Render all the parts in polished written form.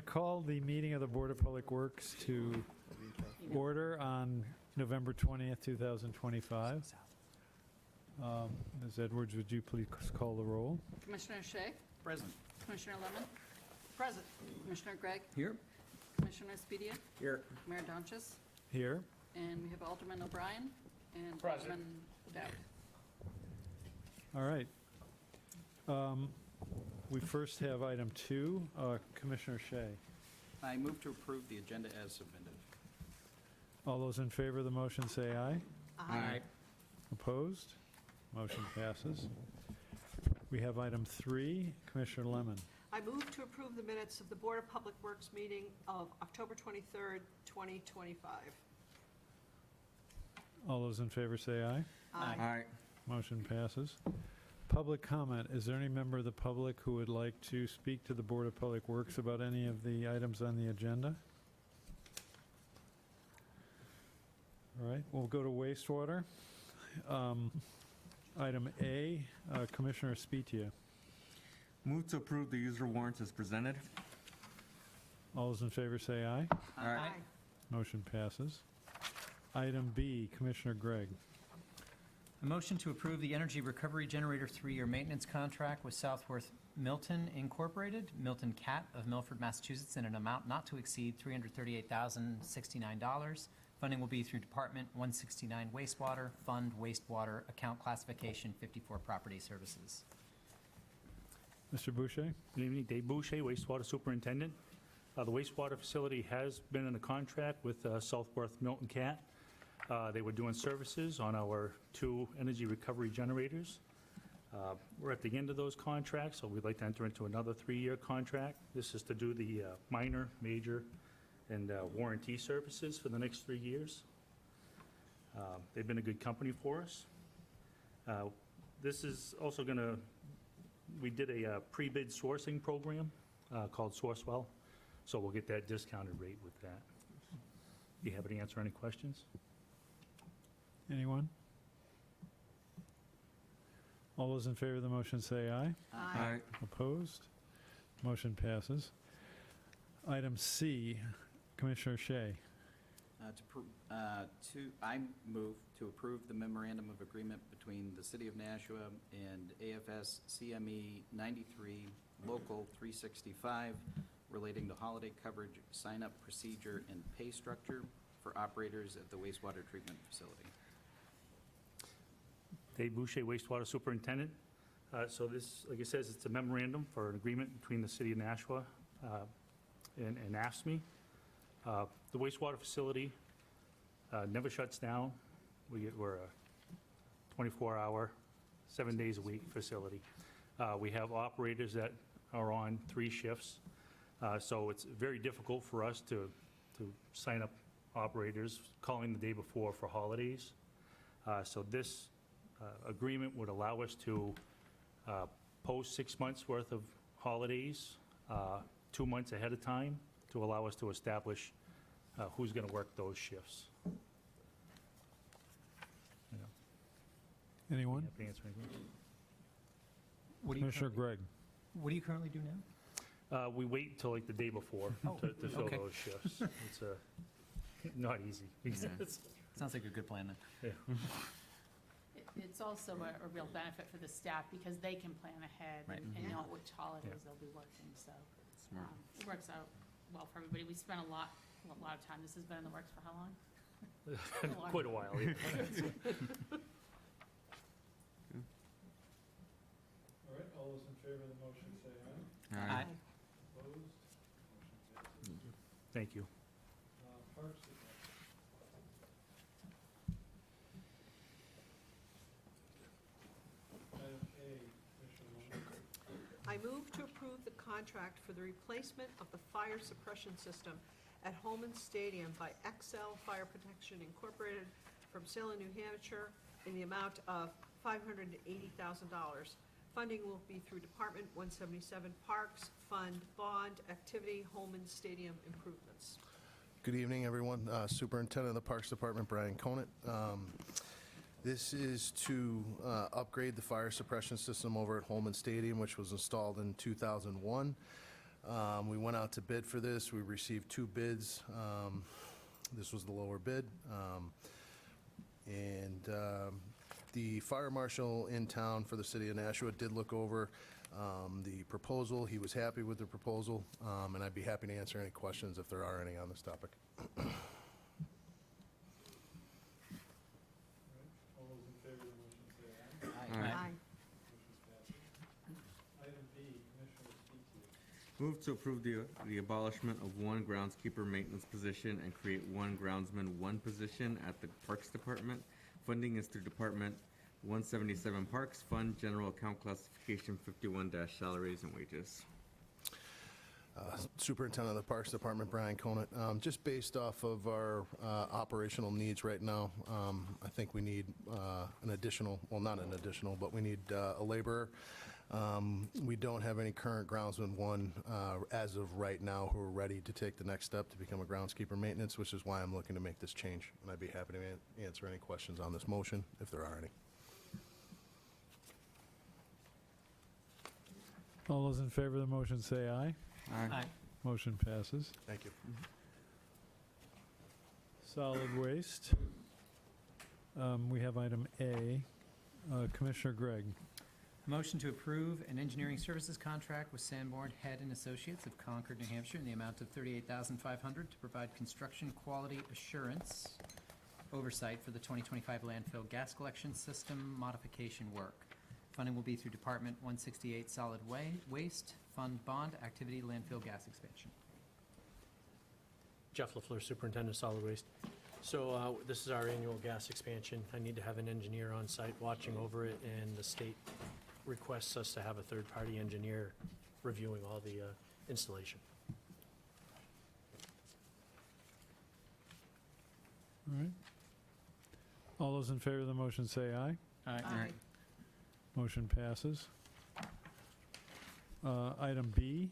call the meeting of the Board of Public Works to order on November 20th, 2025. Ms. Edwards, would you please call the roll? Commissioner Shea? Present. Commissioner Lemon? Present. Commissioner Gregg? Here. Commissioner Spedia? Here. Mayor Donches? Here. And we have Alderman O'Brien and Present. Alderman Dowd. All right. We first have item 2, Commissioner Shea. I move to approve the agenda as submitted. All those in favor of the motion say aye. Aye. Opposed? Motion passes. We have item 3, Commissioner Lemon. I move to approve the minutes of the Board of Public Works meeting of October 23rd, 2025. All those in favor say aye. Aye. Motion passes. Public comment. Is there any member of the public who would like to speak to the Board of Public Works about any of the items on the agenda? All right, we'll go to wastewater. Item A, Commissioner Spetia. Move to approve the user warrants as presented. All those in favor say aye. Aye. Motion passes. Item B, Commissioner Gregg. A motion to approve the Energy Recovery Generator 3-year maintenance contract with Southworth Milton Incorporated, Milton Cat of Milford, Massachusetts, in an amount not to exceed $338,069. Funding will be through Department 169 Wastewater, Fund Wastewater, Account Classification 54 Property Services. Mr. Boucher? Good evening, Dave Boucher, wastewater superintendent. The wastewater facility has been in a contract with Southworth Milton Cat. They were doing services on our 2 energy recovery generators. We're at the end of those contracts, so we'd like to enter into another 3-year contract. This is to do the minor, major, and warranty services for the next 3 years. They've been a good company for us. This is also going to, we did a pre-bid sourcing program called Sourcewell, so we'll get that discounted rate with that. Do you have any answer any questions? Anyone? All those in favor of the motion say aye. Aye. Opposed? Motion passes. Item C, Commissioner Shea. I move to approve the memorandum of agreement between the City of Nashua and AFS CME 93 Local 365 relating to holiday coverage sign-up procedure and pay structure for operators at the wastewater treatment facility. Dave Boucher, wastewater superintendent. So this, like it says, it's a memorandum for an agreement between the City of Nashua and AFSCME. The wastewater facility never shuts down. We're a 24-hour, 7 days a week facility. We have operators that are on 3 shifts, so it's very difficult for us to sign up operators calling the day before for holidays. So this agreement would allow us to post 6 months' worth of holidays 2 months ahead of time to allow us to establish who's going to work those shifts. Anyone? Happy to answer any questions. Commissioner Gregg. What do you currently do now? We wait until like the day before to fill okay. those shifts. It's not easy. Sounds like a good plan then. Yeah. It's also a real benefit for the staff because they can plan ahead Right. and know which holidays they'll be working, so. It works out well for everybody. We spent a lot of time. This has been in the works for how long? Quite a while. Yeah. All right, all those in favor of the motion say aye. Aye. Opposed? Motion passes. Thank you. Parks Department. Item A, Commissioner Lemon. I move to approve the contract for the replacement of the fire suppression system at Holman Stadium by XL Fire Protection Incorporated from Salem, New Hampshire, in the amount of $580,000. Funding will be through Department 177 Parks, Fund, Bond, Activity, Holman Stadium Improvements. Good evening, everyone. Superintendent of the Parks Department, Brian Conant. This is to upgrade the fire suppression system over at Holman Stadium, which was installed in 2001. We went out to bid for this. We received 2 bids. This was the lower bid. The fire marshal in town for the city of Nashua did look over the proposal. He was happy with the proposal, and I'd be happy to answer any questions if there are any on this topic. All those in favor of the motion say aye. Aye. Aye. Motion passes. Item B, Commissioner speak to. Move to approve the abolishment of 1 groundskeeper maintenance position and create 1 groundsman 1 position at the Parks Department. Funding is through Department 177 Parks Fund, General Account Classification 51-Salaries and Wages. Superintendent of the Parks Department, Brian Conant. Just based off of our operational needs right now, I think we need an additional, well, not an additional, but we need a laborer. We don't have any current groundsman 1 as of right now who are ready to take the next step to become a groundskeeper maintenance, which is why I'm looking to make this change. And I'd be happy to answer any questions on this motion, if there are any. All those in favor of the motion say aye. Aye. Motion passes. Thank you. Solid waste. We have item A. Commissioner Gregg. Motion to approve an engineering services contract with Sanborn Head and Associates of Concord, New Hampshire, in the amount of $38,500 to provide construction quality assurance oversight for the 2025 landfill gas collection system modification work. Funding will be through Department 168 Solid Waste Fund Bond Activity Landfill Gas Expansion. Jeff LaFleur, Superintendent of Solid Waste. So this is our annual gas expansion. I need to have an engineer on site watching over it, and the state requests us to have a third-party engineer reviewing all the installation. All right. All those in favor of the motion say aye. Aye. Motion passes. Item B,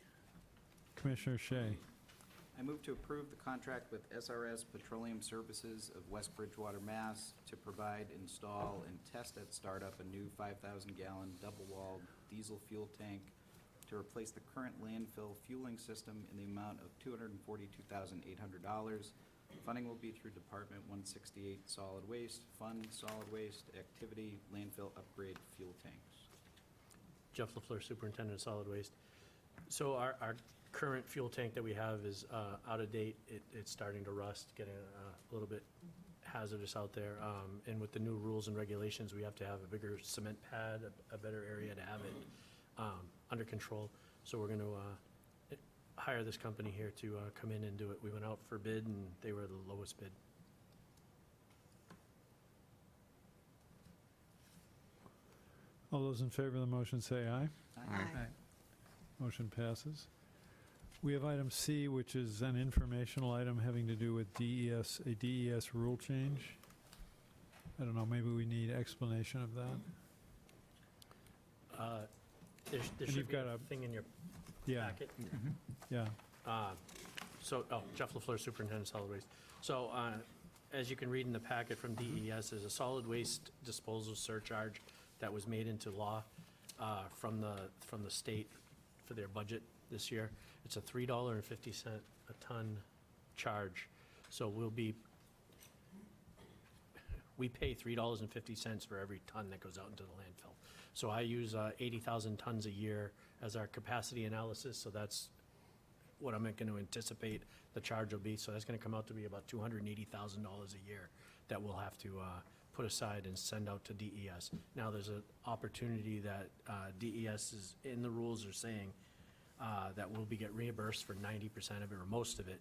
Commissioner Shea. I move to approve the contract with SRS Petroleum Services of West Bridgewater, Mass. To provide, install, and test at startup a new 5,000-gallon double-walled diesel fuel tank to replace the current landfill fueling system in the amount of $242,800. Funding will be through Department 168 Solid Waste Fund, Solid Waste Activity, Landfill Upgrade Fuel Tanks. Jeff LaFleur, Superintendent of Solid Waste. So our current fuel tank that we have is out of date. It's starting to rust, getting a little bit hazardous out there. And with the new rules and regulations, we have to have a bigger cement pad, a better area to have it under control. So we're going to hire this company here to come in and do it. We went out for bid, and they were the lowest bid. All those in favor of the motion say aye. Aye. Motion passes. We have item C, which is an informational item having to do with a DES rule change. I don't know, maybe we need explanation of that. There And should you've be got a a- thing in your Yeah, packet. yeah. Jeff LaFleur, Superintendent of Solid Waste. So, as you can read in the packet from DES, there's a solid waste disposal surcharge that was made into law from the state for their budget this year. It's a $3.50 a ton charge. So we pay $3.50 for every ton that goes out into the landfill. So I use 80,000 tons a year as our capacity analysis, so that's what I'm going to anticipate the charge will be. So that's going to come out to be about $280,000 a year that we'll have to put aside and send out to DES. Now, there's an opportunity that DES is, in the rules are saying that we'll get reimbursed for 90% of it or most of it,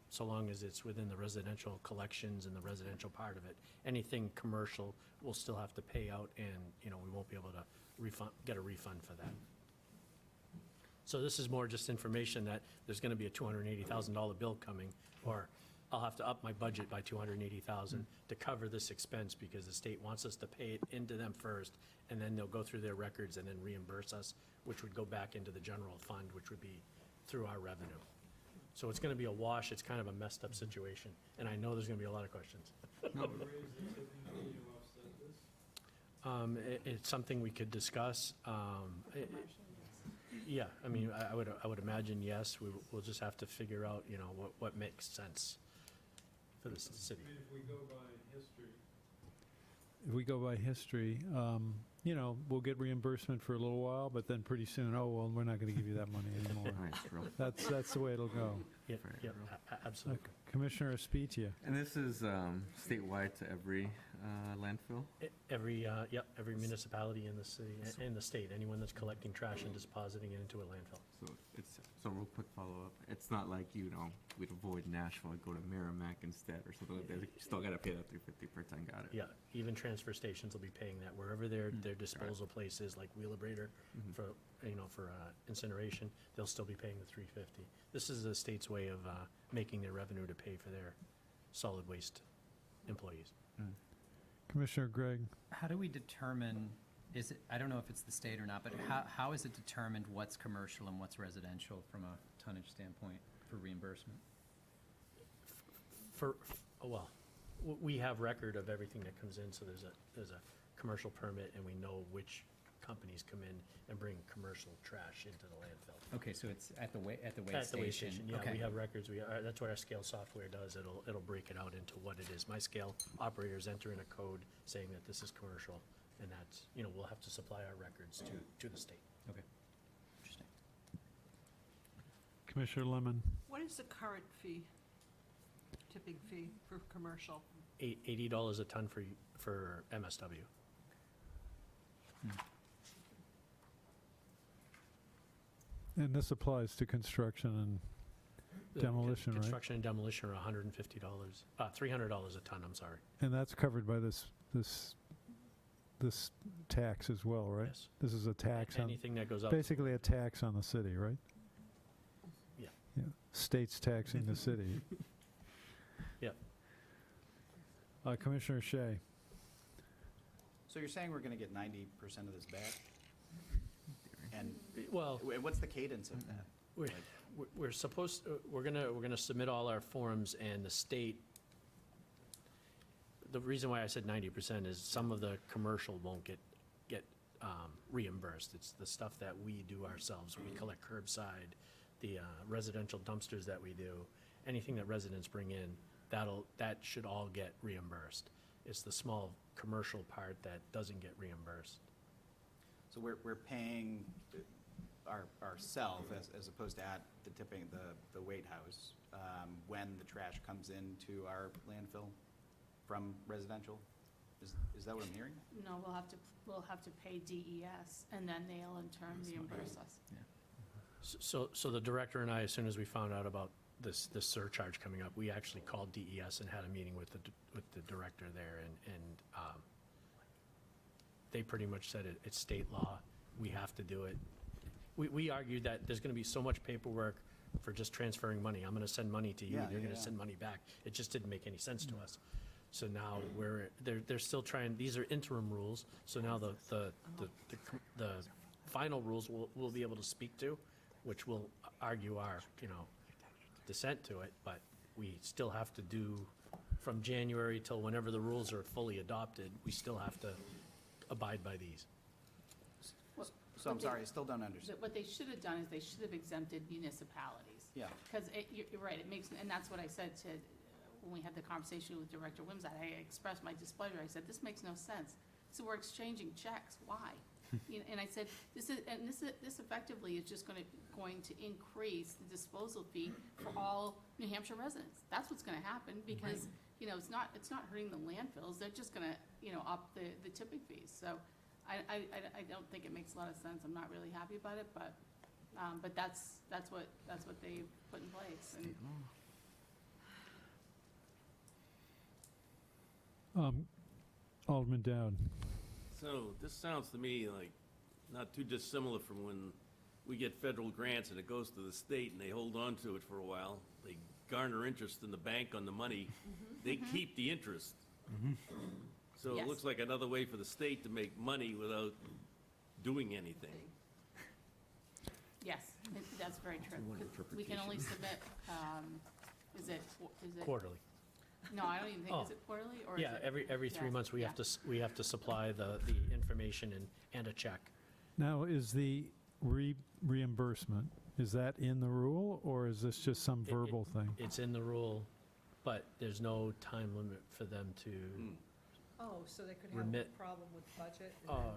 so long as it's within the residential collections and the residential part of it. Anything commercial, we'll still have to pay out, and, we won't be able to get a refund for that. So this is more just information that there's gonna be a $280,000 bill coming, or I'll have to up my budget by $280,000 to cover this expense, because the state wants us to pay it into them first, and then they'll go through their records and then reimburse us, which would go back into the general fund, which would be through our revenue. So it's gonna be a wash. It's kind of a messed up situation, and I know there's gonna be a lot of questions. It's something we could discuss. Yeah, I mean, I would imagine, yes, we'll just have to figure out, you know, what makes sense for the city. If we go by history, you know, we'll get reimbursement for a little while, but then pretty soon, oh, well, we're not going to give you that money anymore. Nice, real. That's the way it'll go. Yeah, Fair, yeah, real. absolutely. Commissioner Aspitia. And this is statewide to every landfill? Every municipality in the city, in the state, anyone that's collecting trash and depositing it into a landfill. So real quick follow-up. It's not like, you know, we'd avoid Nashville and go to Merrimack instead or something like that. You still got to pay that $3.50 per ton, got it? Yeah, even transfer stations will be paying that, wherever their disposal place is, like Wheelabrator, Mhm. for, you know, for incineration, they'll still be paying the $3.50. This is the state's way of making their revenue to pay for their solid waste employees. Commissioner Gregg. How do we determine, is it, I don't know if it's the state or not, but how is it determined what's commercial and what's residential from a tonnage standpoint for reimbursement? Well, we have record of everything that comes in, so there's a commercial permit, and we know which companies come in and bring commercial trash into the landfill. Okay, so it's at the way station? At the waste station, yeah, Okay. we have records, that's what our scale software does, it'll break it out into what it is. My scale operators enter in a code saying that this is commercial, and that's, you know, we'll have to supply our records to the state. Okay, interesting. Commissioner Lemon. What is the current fee, tipping fee for commercial? $80 a ton for MSW. And this applies to construction The Demolition, right? Construction and demolition are $150, $300 a ton, I'm sorry. and that's covered by this tax as well, right? Yes. This is a tax on, Anything that goes up. basically a tax on the city, right? Yeah. Yeah, state's taxing the city. Yep. Commissioner Shea. So you're saying we're going to get 90% of this back? And Well, what's the cadence of that? we're supposed, we're gonna submit all our forms, and the state, the reason why I said 90% is some of the commercial won't get reimbursed. It's the stuff that we do ourselves. We collect curbside, the residential dumpsters that we do, anything that residents bring in, that should all get reimbursed. It's the small commercial part that doesn't get reimbursed. So we're paying ourselves as opposed to at the tipping, the weight house, when the trash comes into our landfill from residential? Is that what I'm hearing? No, we'll have to pay DES, and then they'll in turn reimburse us. So the director and I, as soon as we found out about this surcharge coming up, we actually called DES and had a meeting with the director there, and they pretty much said it's state law, we have to do it. We argued that there's gonna be so much paperwork for just transferring money. I'm gonna send money to you, Yeah, you're gonna yeah. send money back. It just didn't make any sense to us. So now they're still trying, these are interim rules, so now the final rules we'll be able to speak to, which will argue our, you know, dissent to it, but we still have to do, from January till whenever the rules are fully adopted, we still have to abide by these. So I'm sorry, I still don't understand. What they should have done is they should have exempted municipalities. Yeah. Because you're right, it makes, and that's what I said to, when we had the conversation with Director Wimsatt, I expressed my displeasure. I said, this makes no sense. So we're exchanging checks, why? And I said, this effectively is just going to increase the disposal fee for all New Hampshire residents. That's what's going to happen, because, you know, it's not hurting the landfills. They're just going to, you know, up the tipping fees. So I don't think it makes a lot of sense. I'm not really happy about it, but that's what they put in place. And Alderman Dowd. So this sounds to me like not too dissimilar from when we get federal grants and it goes to the state and they hold on to it for a while. They garner interest in the bank on the money. They keep the interest. So Yes. it looks like another way for the state to make money without doing anything. yes, that's very true. We can only submit, is it? Quarterly. No, I don't even think, Oh. is it quarterly or is Yeah, it? every 3 Yeah, months, we have yeah. to supply the information and a check. Now, is the reimbursement, is that in the rule, or is this just some It- verbal thing? It's in the rule, but there's no time limit for them to, Oh, so they could have a Remit. problem with budget? and oh.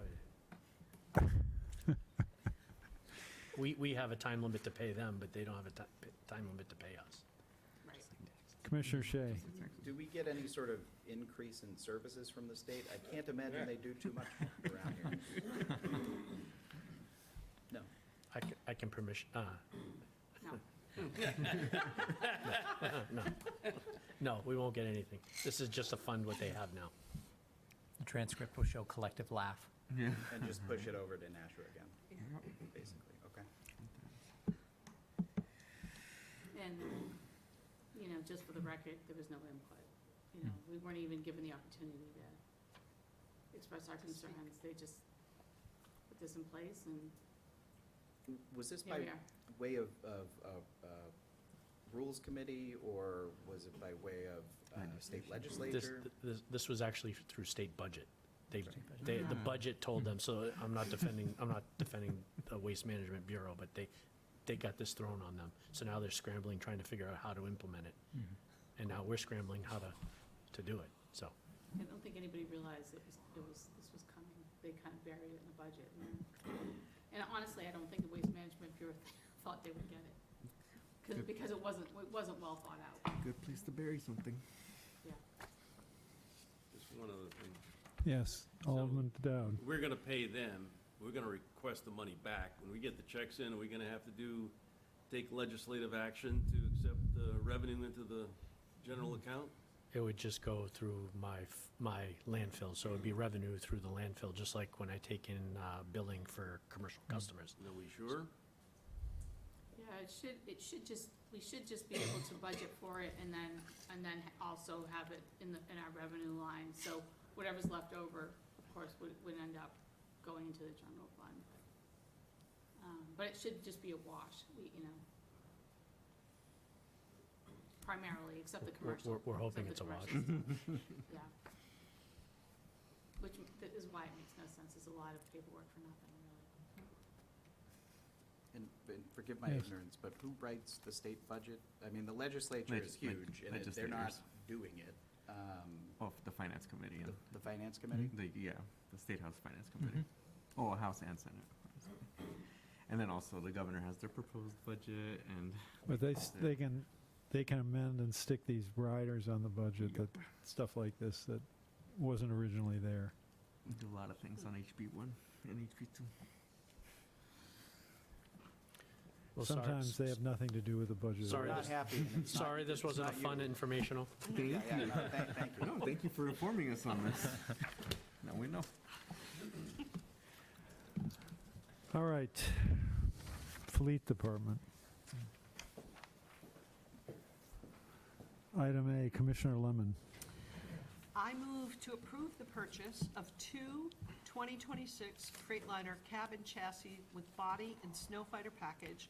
then- We have a time limit to pay them, but they don't have a time limit to pay us. Right. Commissioner Shea? Do we get any sort of increase in services from the state? I can't imagine they do too much around here. No. I can permission, No. no. No, we won't get anything. This is just a fund what they have now. The transcript will show collective laugh. Yeah. And just push it over to Nashua again, basically, okay. And, just for the record, there was no input. We weren't even given the opportunity to express our concerns. They just put this in place, and Was this here by we are. way of Rules Committee, or was it by way of state legislature? This was actually through state budget. The budget told them, so I'm not defending the Waste Management Bureau, but they got this thrown on them. So now they're scrambling, trying to figure out how to implement it. And now we're scrambling how to do it, so. I don't think anybody realized this was coming. They kind of buried it in the budget. And honestly, I don't think the Waste Management Bureau thought they would get it. Because it wasn't well thought out. Good place to bury something. Yeah. Just one other thing. Yes, Alderman Dowd. We're gonna pay them, we're gonna request the money back. When we get the checks in, are we gonna have to take legislative action to accept the revenue into the general account? It would just go through my landfill, so it would be revenue through the landfill, just like when I take in billing for commercial customers. Are we sure? Yeah, we should just be able to budget for it and then also have it in our revenue line. So whatever's left over, of course, would end up going into the general fund. But it should just be a wash, primarily, except the commercial. We're hoping except the it's a wash. commercial stuff. Yeah. Which is why it makes no sense. It's a lot of paperwork for nothing, really. And forgive my Yes. ignorance, but who writes the state budget? I mean, the legislature is huge, and they're not doing it. Oh, the Finance Committee. And The Finance Committee? the State House Finance Committee. Oh, House and Senate. And then also the governor has their proposed budget and. But they can amend and stick these riders on the budget, that, stuff like this that wasn't originally there. We do a lot of things on HB1 and HB2. Well, Sometimes they have nothing to do with the budget. Sorry, We're not happy. and it's not- Sorry, this it's wasn't a not fun you. informational. Yeah, no, thank you. No, thank you for informing us on this. Now we know. All right. Fleet Department. Item A, Commissioner Lemon. I move to approve the purchase of two 2026 Freightliner cabin chassis with body and snow fighter package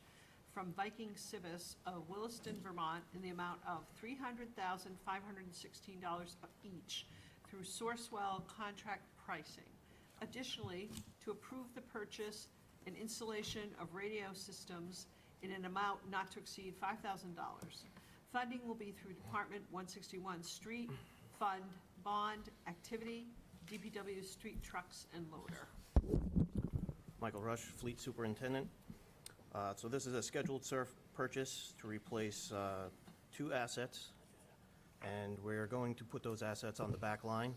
from Viking Civis of Williston, Vermont, in the amount of $300,516 each through Sourcewell contract pricing. Additionally, to approve the purchase and installation of radio systems in an amount not to exceed $5,000. Funding will be through Department 161 Street Fund Bond Activity, DPW Street Trucks and Loader. Michael Rush, Fleet Superintendent. So this is a scheduled purchase to replace two assets, and we're going to put those assets on the back line.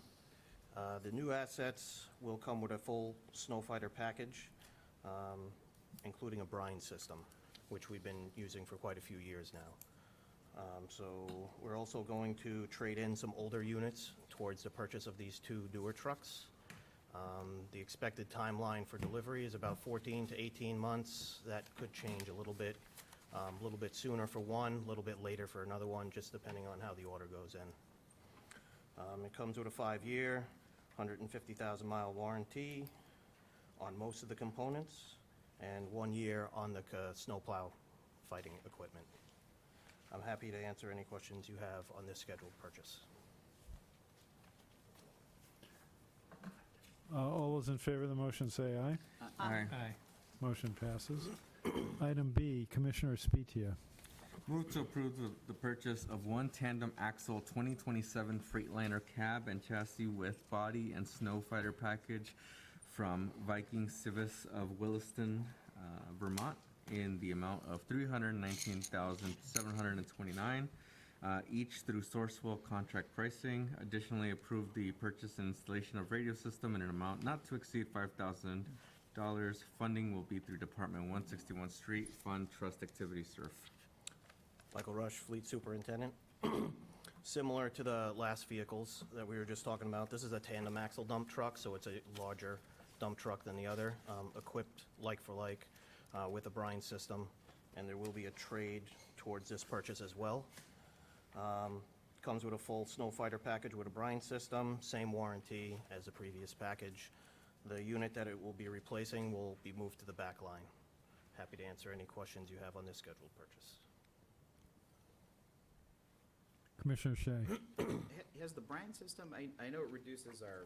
The new assets will come with a full snow fighter package, including a brine system, which we've been using for quite a few years now. So we're also going to trade in some older units towards the purchase of these two newer trucks. The expected timeline for delivery is about 14 to 18 months. That could change a little bit sooner for one, a little bit later for another one, just depending on how the order goes in. It comes with a 5-year, 150,000-mile warranty on most of the components, and 1 year on the snowplow fighting equipment. I'm happy to answer any questions you have on this scheduled purchase. All those in favor of the motion say aye. Aye. Aye. Motion passes. Item B, Commissioner Spitia. Move to approve the purchase of one tandem axle 2027 Freightliner cab and chassis with body and snow fighter package from Viking Civis of Williston, Vermont, in the amount of $319,729, each through Sourcewell contract pricing. Additionally, approve the purchase and installation of radio system in an amount not to exceed $5,000. Funding will be through Department 161 Street Fund Trust Activity Surf. Michael Rush, Fleet Superintendent. Similar to the last vehicles that we were just talking about, this is a tandem axle dump truck, so it's a larger dump truck than the other, equipped like for like with a brine system, and there will be a trade towards this purchase as well. Comes with a full snow fighter package with a brine system, same warranty as the previous package. The unit that it will be replacing will be moved to the back line. Happy to answer any questions you have on this scheduled purchase. Commissioner Shea. Has the brine system, I know it reduces the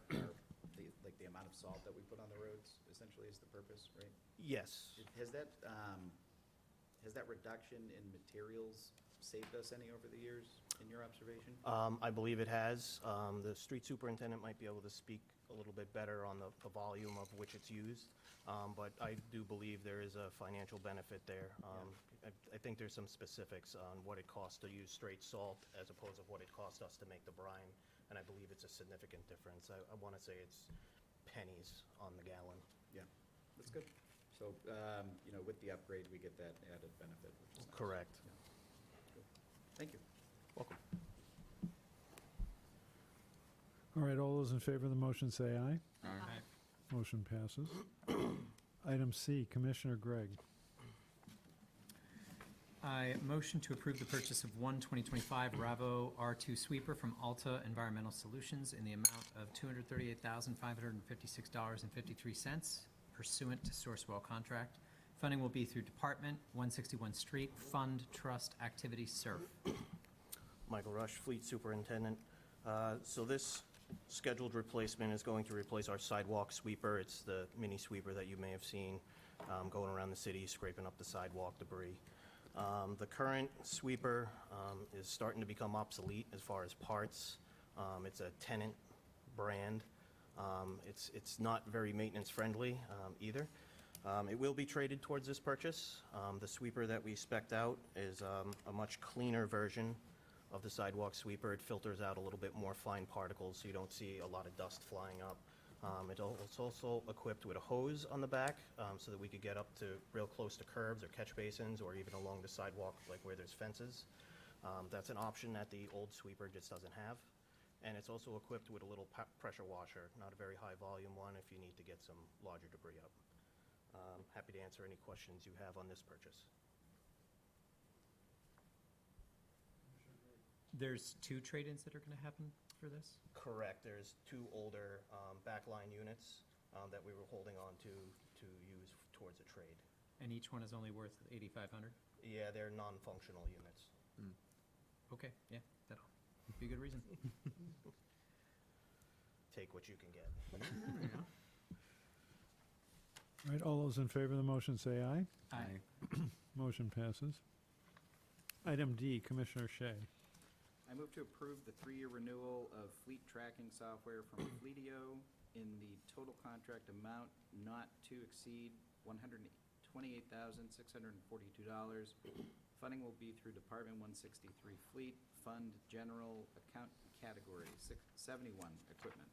amount of salt that we put on the roads, essentially is the purpose, right? Yes. Has that reduction in materials saved us any over the years, in your observation? I believe it has. The street superintendent might be able to speak a little bit better on the volume of which it's used, but I do believe there is a financial benefit there. I think there's some specifics on what it costs to use straight salt as opposed to what it cost us to make the brine, and I believe it's a significant difference. I want to say it's pennies on the gallon. Yeah, that's good. So, with the upgrade, we get that added benefit, which is nice. Correct. Yeah. Good. Thank you. Welcome. All right, all those in favor of the motion say aye. Aye. Motion passes. Item C, Commissioner Gregg. I motion to approve the purchase of one 2025 Ravo R2 sweeper from Alta Environmental Solutions in the amount of $238,556.53 pursuant to Sourcewell contract. Funding will be through Department 161 Street Fund Trust Activity Surf. Michael Rush, Fleet Superintendent. So this scheduled replacement is going to replace our sidewalk sweeper. It's the mini sweeper that you may have seen going around the city, scraping up the sidewalk debris. The current sweeper is starting to become obsolete as far as parts. It's a Tenant brand. It's not very maintenance friendly either. It will be traded towards this purchase. The sweeper that we spec'd out is a much cleaner version of the sidewalk sweeper. It filters out a little bit more fine particles, so you don't see a lot of dust flying up. It's also equipped with a hose on the back, so that we could get up to real close to curbs or catch basins, or even along the sidewalk, like where there's fences. That's an option that the old sweeper just doesn't have. And it's also equipped with a little pressure washer, not a very high volume one if you need to get some larger debris up. Happy to answer any questions you have on this purchase. There's two trade-ins that are going to happen for this? Correct. There's two older backline units that we were holding on to use towards a trade. And each one is only worth $8,500? Yeah, they're non-functional units. Okay, yeah, that'll be a good reason. Take what you can get. All right, all those in favor of the motion say aye. Aye. Motion passes. Item D, Commissioner Shea. I move to approve the 3-year renewal of fleet tracking software from Fleetio in the total contract amount not to exceed $128,642. Funding will be through Department 163 Fleet Fund General Account Category 671 Equipment.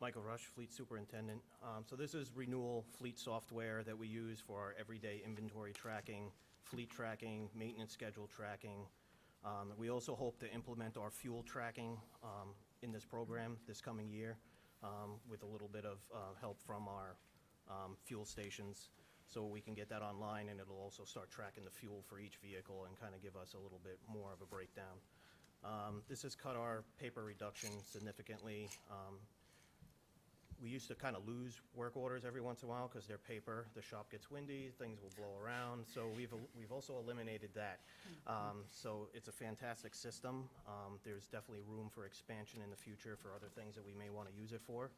Michael Rush, Fleet Superintendent. So this is renewal fleet software that we use for our everyday inventory tracking, fleet tracking, maintenance schedule tracking. We also hope to implement our fuel tracking in this program this coming year with a little bit of help from our fuel stations, so we can get that online, and it'll also start tracking the fuel for each vehicle and kind of give us a little bit more of a breakdown. This has cut our paper reduction significantly. We used to kind of lose work orders every once in a while because they're paper. The shop gets windy, things will blow around. So we've also eliminated that. So it's a fantastic system. There's definitely room for expansion in the future for other things that we may want to use it for.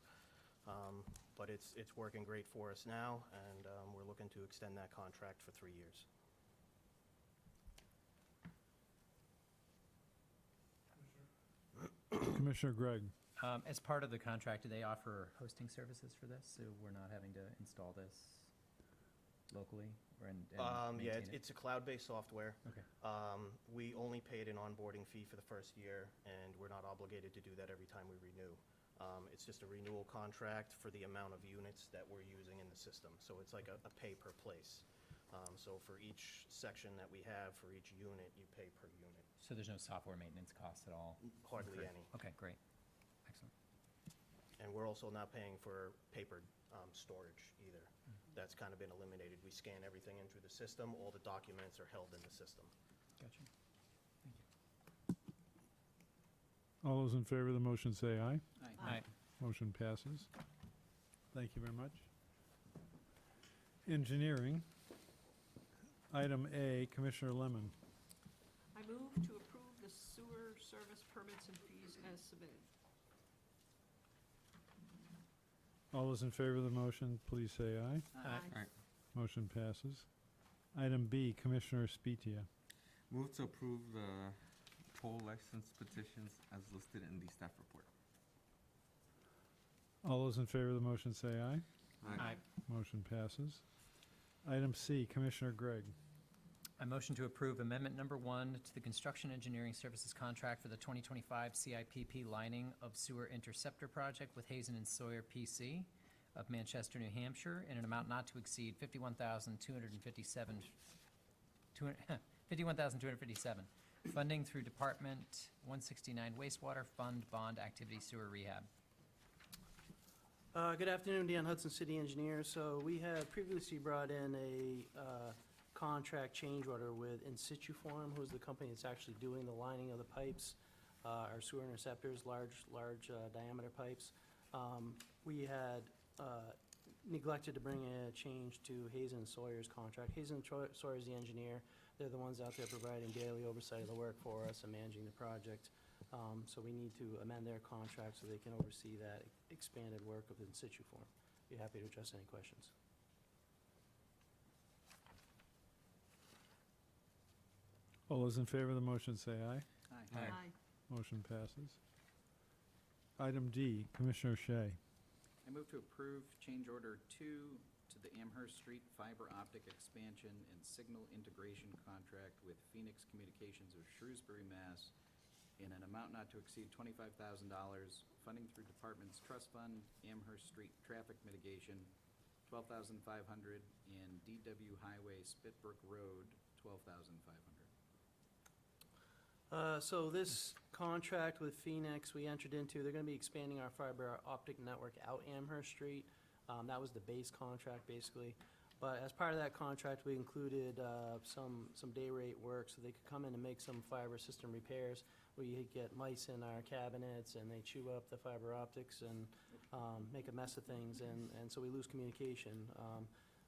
But it's working great for us now, and we're looking to extend that contract for 3 years. Commissioner Gregg. As part of the contract, do they offer hosting services for this, so we're not having to install this locally or and Yeah, maintain it? it's a cloud-based software. Okay. We only paid an onboarding fee for the first year, and we're not obligated to do that every time we renew. It's just a renewal contract for the amount of units that we're using in the system. So it's like a pay per place. So for each section that we have, for each unit, you pay per unit. So there's no software maintenance costs at all? Hardly Okay. any. Okay, great. Excellent. And we're also not paying for paper storage either. That's kind of been eliminated. We scan everything in through the system. All the documents are held in the system. Gotcha. Thank you. All those in favor of the motion say aye. Aye. Motion passes. Thank you very much. Engineering. Item A, Commissioner Lemon. I move to approve the sewer service permits and fees as submitted. All those in favor of the motion, please say aye. Aye. Motion passes. Item B, Commissioner Spitia. Move to approve the toll license petitions as listed in the staff report. All those in favor of the motion say aye. Aye. Motion passes. Item C, Commissioner Gregg. I motion to approve amendment number 1 to the construction engineering services contract for the 2025 CIPP lining of sewer interceptor project with Hazen and Sawyer PC of Manchester, New Hampshire, in an amount not to exceed $51,257. Funding through Department 169 wastewater fund bond activity sewer rehab. Good afternoon, Dan Hudson, City Engineer. So we had previously brought in a contract change order with In Situ Form, who's the company that's actually doing the lining of the pipes, our sewer interceptors, large diameter pipes. We had neglected to bring a change to Hazen and Sawyer's contract. Hazen and Sawyer's the engineer. They're the ones out there providing daily oversight of the work for us and managing the project. So we need to amend their contract so they can oversee that expanded work of In Situ Form. Be happy to address any questions. All those in favor of the motion say aye. Aye. Motion passes. Item D, Commissioner Shea. I move to approve change order 2 to the Amherst Street fiber optic expansion and signal integration contract with Phoenix Communications of Shrewsbury, Mass. In an amount not to exceed $25,000, funding through Department's Trust Fund, Amherst Street Traffic Mitigation, $12,500, and DW Highway Spitbrook Road, $12,500. So this contract with Phoenix, we entered into, they're going to be expanding our fiber optic network out Amherst Street. That was the base contract, basically. But as part of that contract, we included some day rate work, so they could come in and make some fiber system repairs. We get mice in our cabinets, and they chew up the fiber optics and make a mess of things, and so we lose communication.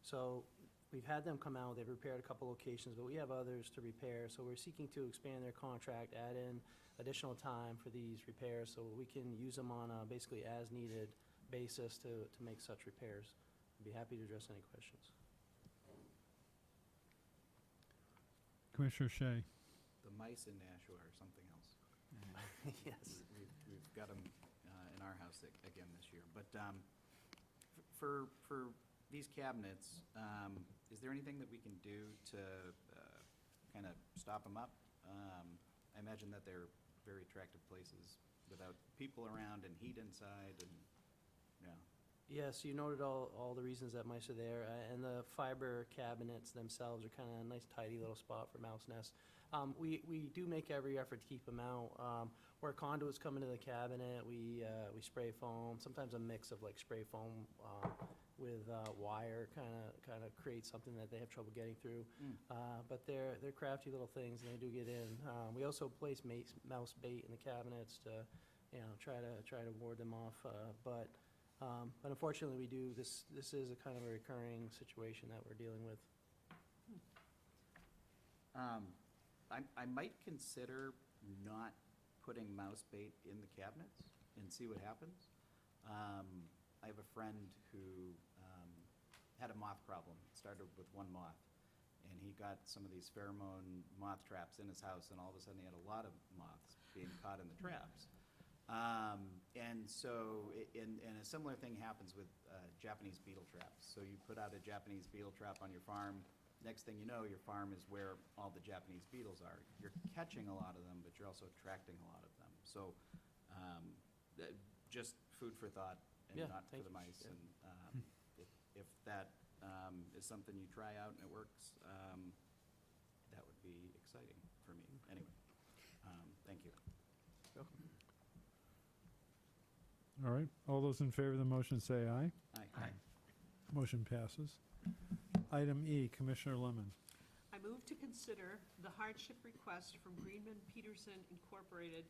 So we've had them come out, they've repaired a couple locations, but we have others to repair. So we're seeking to expand their contract, add in additional time for these repairs, so we can use them on a basically as-needed basis to make such repairs. I'd be happy to address any questions. Commissioner Shea. The mice in Nashua are something else. Yes. We've got them in our house again this year. But for these cabinets, is there anything that we can do to kind of stop them up? I imagine that they're very attractive places without people around and heat inside and, yeah. Yes, you noted all the reasons that mice are there, and the fiber cabinets themselves are kind of a nice tidy little spot for mouse nests. We do make every effort to keep them out. Where conduits come into the cabinet, we spray foam, sometimes a mix of like spray foam with wire kind of creates something that they have trouble getting through. But they're crafty little things, and they do get in. We also place mouse bait in the cabinets to, try to ward them off. But unfortunately, we do. This is a kind of a recurring situation that we're dealing with. I might consider not putting mouse bait in the cabinets and see what happens. I have a friend who had a moth problem. It started with one moth. And he got some of these pheromone moth traps in his house, and all of a sudden he had a lot of moths being caught in the traps. And so, and a similar thing happens with Japanese beetle traps. So you put out a Japanese beetle trap on your farm, next thing you know, your farm is where all the Japanese beetles are. You're catching a lot of them, but you're also attracting a lot of them. So just food for thought and Yeah, not for thank the you. mice. Yeah. And if that is something you try out and it works, that would be exciting for me. Anyway, thank you. All right, all those in favor of the motion say aye. Aye. Motion passes. Item E, Commissioner Lemon. I move to consider the hardship request from Greenman Peterson Incorporated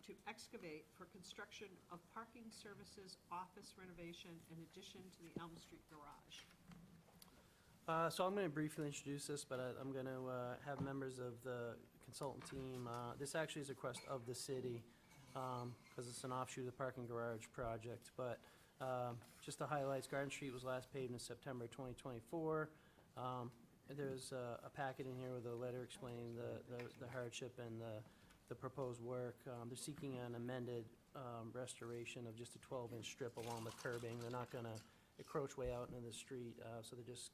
to excavate for construction of parking services office renovation in addition to the Elm Street garage. So I'm going to briefly introduce this, but I'm going to have members of the consultant team. This actually is a request of the city, because it's an offshoot of the parking garage project. But just the highlights, Garden Street was last paved in September 2024. There's a packet in here with a letter explaining the hardship and the proposed work. They're seeking an amended restoration of just a 12-inch strip along the curbing. They're not going to encroach way out into the street, so they're just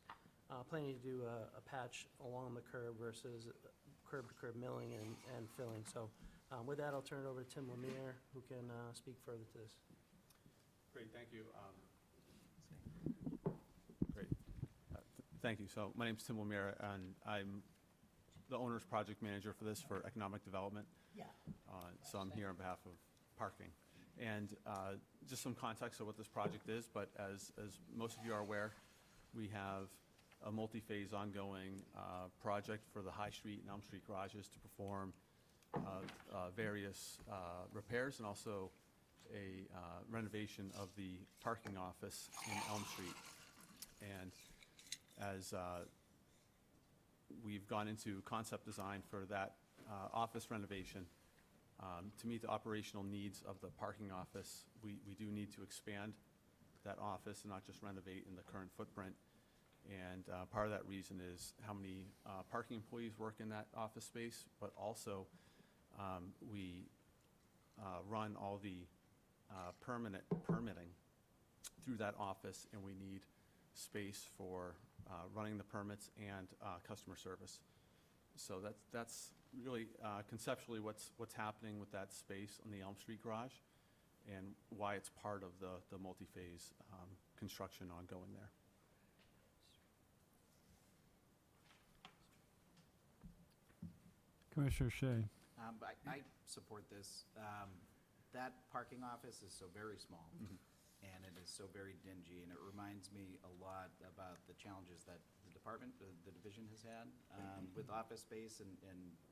planning to do a patch along the curb versus curb-to-curb milling and filling. So with that, I'll turn it over to Tim Lemire, who can speak further to this. Great, thank you. Great. Thank you. So my name's Tim Lemire, and I'm the owner's project manager for this for economic development. Yeah. So I'm here on behalf of parking. And just some context of what this project is, but as most of you are aware, we have a multi-phase ongoing project for the High Street and Elm Street garages to perform various repairs and also a renovation of the parking office in Elm Street. And as we've gone into concept design for that office renovation, to meet the operational needs of the parking office, we do need to expand that office and not just renovate in the current footprint. And part of that reason is how many parking employees work in that office space, but also we run all the permitting through that office, and we need space for running the permits and customer service. So that's really conceptually what's happening with that space on the Elm Street garage and why it's part of the multi-phase construction ongoing there. Commissioner Shea. I support this. That parking office is so very small, and it is so very dingy, and it reminds me a lot about the challenges that the department, the division has had with office space and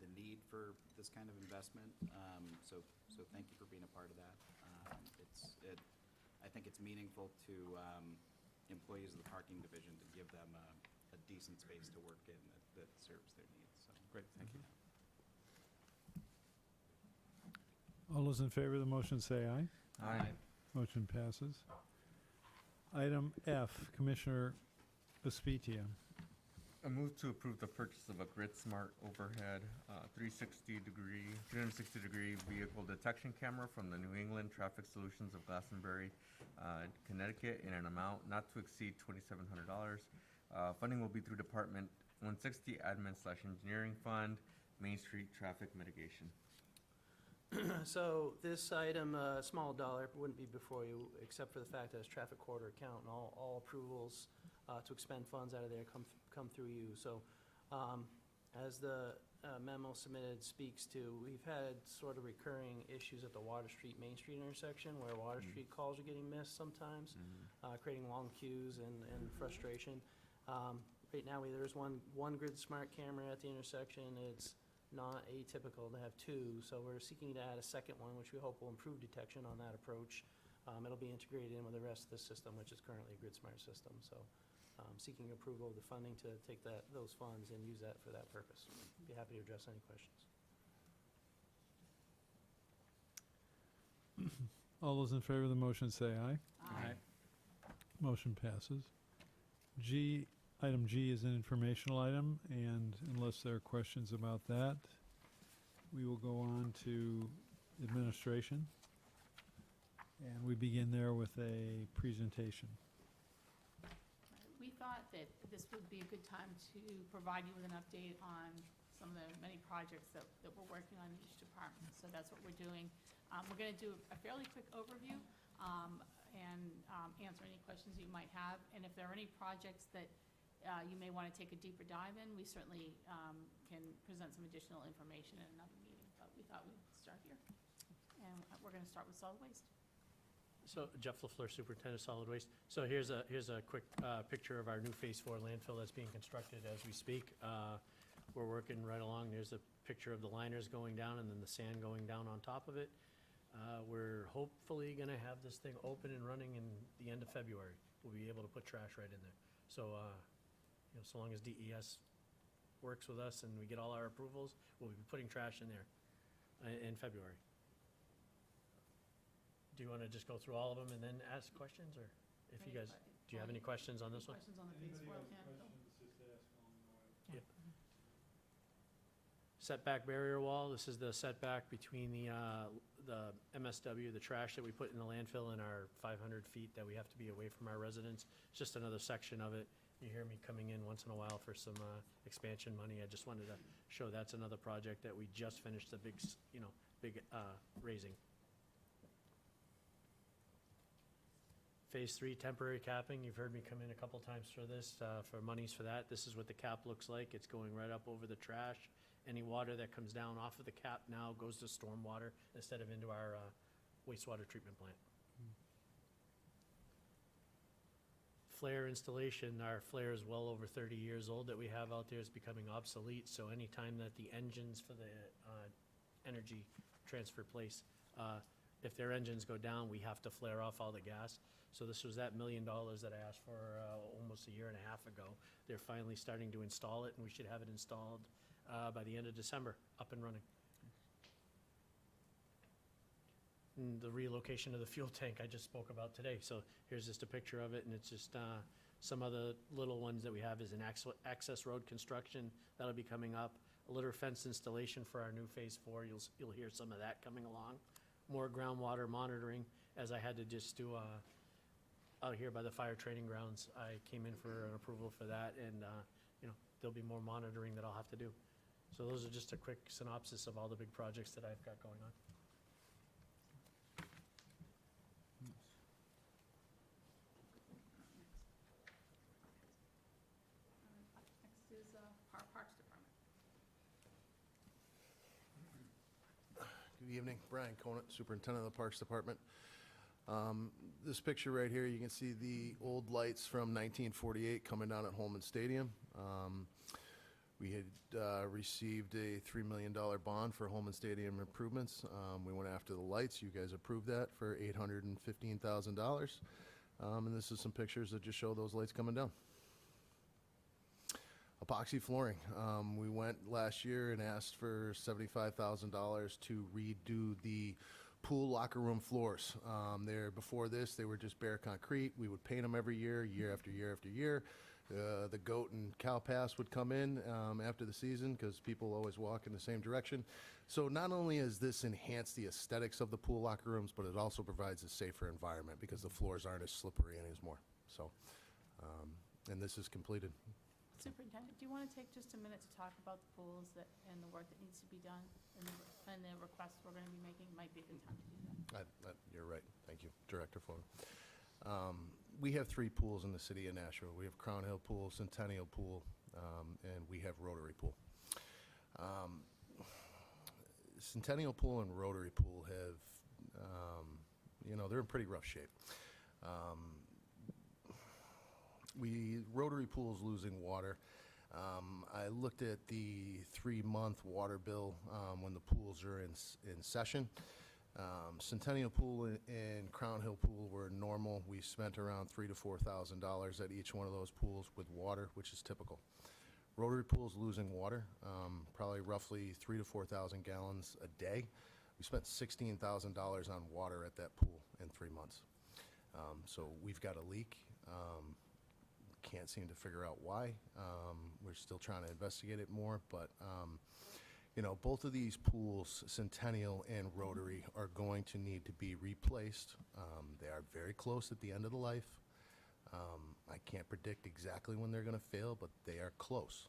the need for this kind of investment. So thank you for being a part of that. I think it's meaningful to employees of the parking division to give them a decent space to work in that serves their needs. So Great, thank you. All those in favor of the motion say aye. Aye. Motion passes. Item F, Commissioner Vespitia. I move to approve the purchase of a Grid Smart overhead 360-degree vehicle detection camera from the New England Traffic Solutions of Glastonbury, Connecticut, in an amount not to exceed $2,700. Funding will be through Department 160 Admin/Engineering Fund, Main Street Traffic Mitigation. So this item, small dollar, wouldn't be before you, except for the fact that it's traffic corridor account, and all approvals to expend funds out of there come through you. So as the memo submitted speaks to, we've had sort of recurring issues at the Water Street, Main Street intersection, where Water Street calls are getting missed sometimes, creating long queues and frustration. Right now, there's one Grid Smart camera at the intersection. It's not atypical to have two, so we're seeking to add a second one, which we hope will improve detection on that approach. It'll be integrated in with the rest of the system, which is currently a Grid Smart system. So seeking approval of the funding to take those funds and use that for that purpose. Be happy to address any questions. All those in favor of the motion say aye. Aye. Motion passes. Item G is an informational item, and unless there are questions about that, we will go on to administration. And we begin there with a presentation. We thought that this would be a good time to provide you with an update on some of the many projects that we're working on in each department. So that's what we're doing. We're going to do a fairly quick overview and answer any questions you might have. And if there are any projects that you may want to take a deeper dive in, we certainly can present some additional information in another meeting. But we thought we'd start here. And we're going to start with solid waste. So Jeff LaFleur, Superintendent of Solid Waste. So here's a quick picture of our new Phase 4 landfill that's being constructed as we speak. We're working right along. There's a picture of the liners going down and then the sand going down on top of it. We're hopefully going to have this thing open and running in the end of February. We'll be able to put trash right in there. So, so long as DES works with us and we get all our approvals, we'll be putting trash in there in February. Do you want to just go through all of them and then ask questions, or if you guys, do you have any questions on this one? Questions on the Phase 4 landfill? Yep. Setback barrier wall, this is the setback between the MSW, the trash that we put in the landfill, and our 500 feet that we have to be away from our residents. It's just another section of it. You hear me coming in once in a while for some expansion money. I just wanted to show that's another project that we just finished the big raising. Phase 3 temporary capping, you've heard me come in a couple times for this, for monies for that. This is what the cap looks like. It's going right up over the trash. Any water that comes down off of the cap now goes to stormwater instead of into our wastewater treatment plant. Flare installation, our flare is well over 30 years old that we have out there. It's becoming obsolete, so anytime that the engines for the energy transfer place, if their engines go down, we have to flare off all the gas. So this was that $1 million that I asked for almost a year and a half ago. They're finally starting to install it, and we should have it installed by the end of December, up and running. And the relocation of the fuel tank I just spoke about today. So here's just a picture of it, and it's just some other little ones that we have is an access road construction that'll be coming up. A litter fence installation for our new Phase 4. You'll hear some of that coming along. More groundwater monitoring, as I had to just do out here by the fire training grounds. I came in for an approval for that, and there'll be more monitoring that I'll have to do. So those are just a quick synopsis of all the big projects that I've got going on. Next is Parks Department. Good evening, Brian Conant, Superintendent of the Parks Department. This picture right here, you can see the old lights from 1948 coming down at Holman Stadium. We had received a $3 million bond for Holman Stadium improvements. We went after the lights. You guys approved that for $815,000. And this is some pictures that just show those lights coming down. Epoxy flooring. We went last year and asked for $75,000 to redo the pool locker room floors. Before this, they were just bare concrete. We would paint them every year, year after year after year. The goat and cow pass would come in after the season because people always walk in the same direction. So not only has this enhanced the aesthetics of the pool locker rooms, but it also provides a safer environment because the floors aren't as slippery anymore. So, and this is completed. Superintendent, do you want to take just a minute to talk about the pools and the work that needs to be done and the requests we're going to be making? Might be a good time to do that. You're right. Thank you, Director Flynn. We have 3 pools in the city of Nashua. We have Crown Hill Pool, Centennial Pool, and we have Rotary Pool. Centennial Pool and Rotary Pool have, they're in pretty rough shape. Rotary Pool is losing water. I looked at the 3-month water bill when the pools are in session. Centennial Pool and Crown Hill Pool were normal. We spent around $3,000 to $4,000 at each one of those pools with water, which is typical. Rotary Pool's losing water, probably roughly 3,000 to 4,000 gallons a day. We spent $16,000 on water at that pool in 3 months. So we've got a leak. Can't seem to figure out why. We're still trying to investigate it more, but, you know, both of these pools, Centennial and Rotary, are going to need to be replaced. They are very close at the end of the life. I can't predict exactly when they're going to fail, but they are close.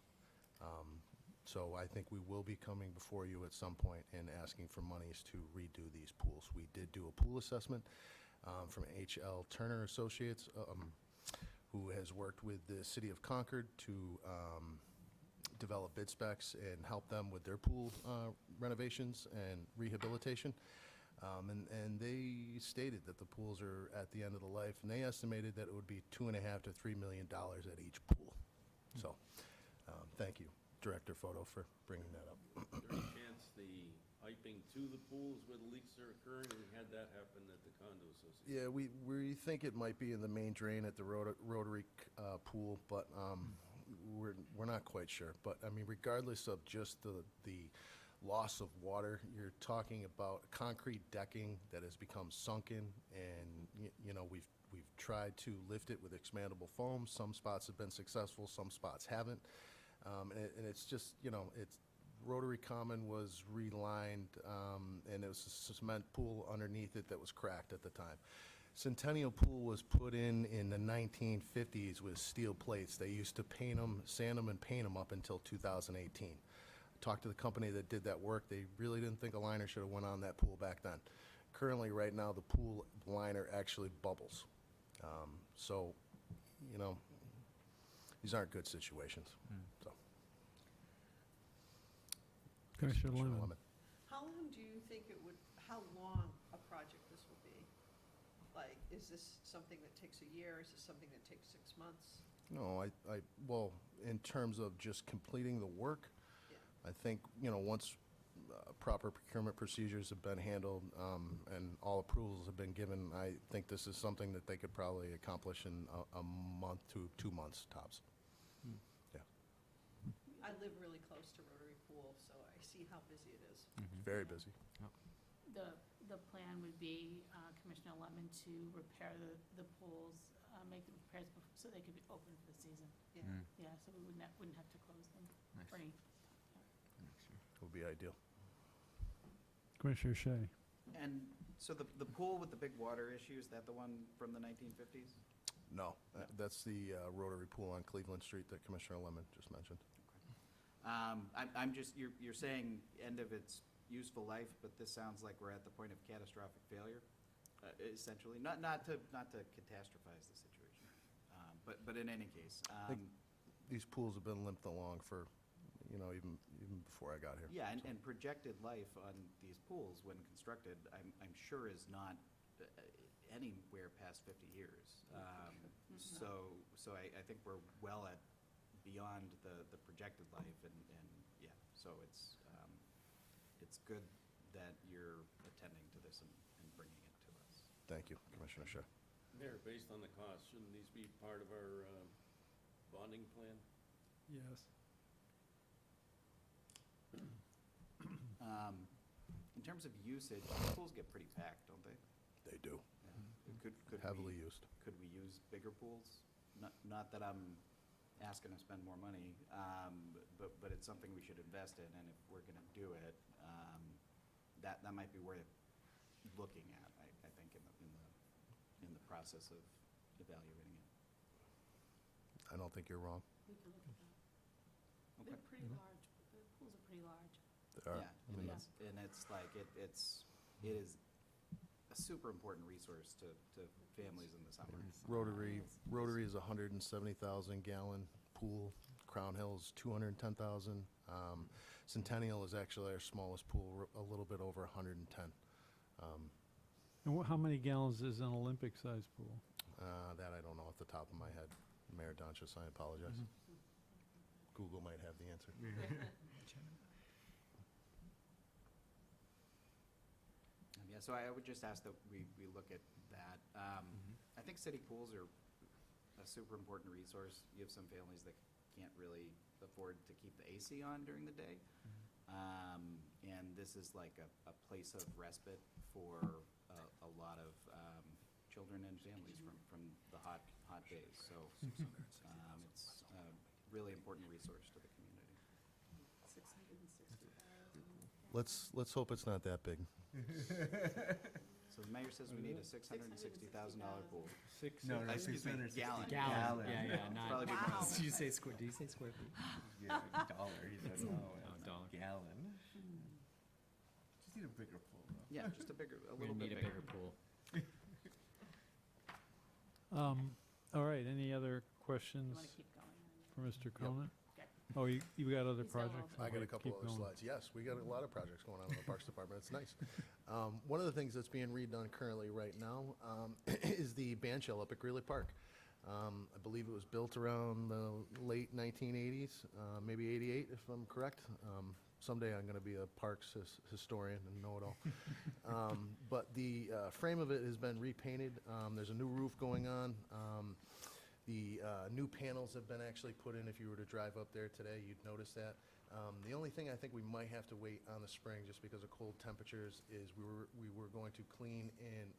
So I think we will be coming before you at some point and asking for monies to redo these pools. We did do a pool assessment from H.L. Turner Associates, who has worked with the City of Concord to develop bid specs and help them with their pool renovations and rehabilitation. And they stated that the pools are at the end of the life, and they estimated that it would be $2.5 to $3 million at each pool. So, thank you, Director Photo, for bringing that up. Is there any chance the piping to the pools where the leaks are occurring? We had that happen at the condo association. Yeah, we think it might be in the main drain at the Rotary pool, but we're not quite sure. But, I mean, regardless of just the loss of water, you're talking about concrete decking that has become sunken, and, you know, we've tried to lift it with expandable foam. Some spots have been successful, some spots haven't. And it's just, you know, Rotary Common was relined, and it was a cement pool underneath it that was cracked at the time. Centennial Pool was put in the 1950s with steel plates. They used to paint them, sand them, and paint them up until 2018. Talked to the company that did that work. They really didn't think a liner should have went on that pool back then. Currently, right now, the pool liner actually bubbles. So, you know, these aren't good situations. So. Commissioner Lemon. How long do you think how long a project this will be? Like, is this something that takes a year? Is this something that takes 6 months? No, well, in terms of just completing the work, Yeah. I think, you know, once proper procurement procedures have been handled, and all approvals have been given, I think this is something that they could probably accomplish in a month to 2 months tops. Yeah, I live really close to Rotary Pool, so I see how busy it is. very busy. The plan would be, Commissioner Lemon, to repair the pools, make the repairs so they could be open for the season. Yeah. Yeah, so we wouldn't have to close them for any. Would be ideal. Commissioner Shea. And so the pool with the big water issue, is that the one from the 1950s? No, that's the Rotary Pool on Cleveland Street that Commissioner Lemon just mentioned. I'm just, you're saying end of its useful life, but this sounds like we're at the point of catastrophic failure, essentially. Not to catastrophize the situation, but in any case. think These pools have been limped along for, you know, even before I got here. Yeah, and projected life on these pools, when constructed, I'm sure is not anywhere past 50 years. So I think we're well beyond the projected life, and yeah, so it's good that you're attending to this and bringing it to us. Thank you, Commissioner Shea. Mayor, based on the cost, shouldn't these be part of our bonding plan? Yes. In terms of usage, pools get pretty packed, don't they? They do. Could Heavily we, used. could we use bigger pools? Not that I'm asking to spend more money, but it's something we should invest in, and if we're gonna do it, that might be worth looking at, I think, in the process of evaluating it. I don't think you're wrong. We can look at that. Okay. They're pretty large, the pools are pretty large. They are. Yeah, I mean, and it's like, it is a super important resource to families in the summer. Rotary is a 170,000 gallon pool. Crown Hill's 210,000. Centennial is actually our smallest pool, a little bit over 110. And how many gallons is an Olympic-sized pool? That I don't know off the top of my head. Mayor Donchis, I apologize. Google might have the answer. Yeah, so I would just ask that we look at that. I think city pools are a super important resource. You have some families that can't really afford to keep the AC on during the day. And this is like a place of respite for a lot of children and families from the hot days. So it's a really important resource to the community. 660,000. Let's hope it's not that big. So the mayor says we need a $660,000 pool. No, no, Excuse me, gallon. Gallon, yeah, Probably be more. Wow. Did you say square, did you say square feet? Yeah, dollar, he said, no, it's dollar. a gallon. Just need a bigger pool, though. Yeah, just a We little bit need a bigger. bigger pool. All right, any other You questions want to keep going? for Mr. Conant? Okay. Oh, you got other He's got a little projects? bit. I got a Okay, couple keep other going. slides. Yes, we got a lot of projects going on in the Parks Department. It's nice. One of the things that's being redone currently right now is the band shell up at Greeley Park. I believe it was built around the late 1980s, maybe 88 if I'm correct. Someday I'm going to be a parks historian and know it all. But the frame of it has been repainted. There's a new roof going on. The new panels have been actually put in. If you were to drive up there today, you'd notice that. The only thing I think we might have to wait on the spring, just because of cold temperatures, is we were going to clean and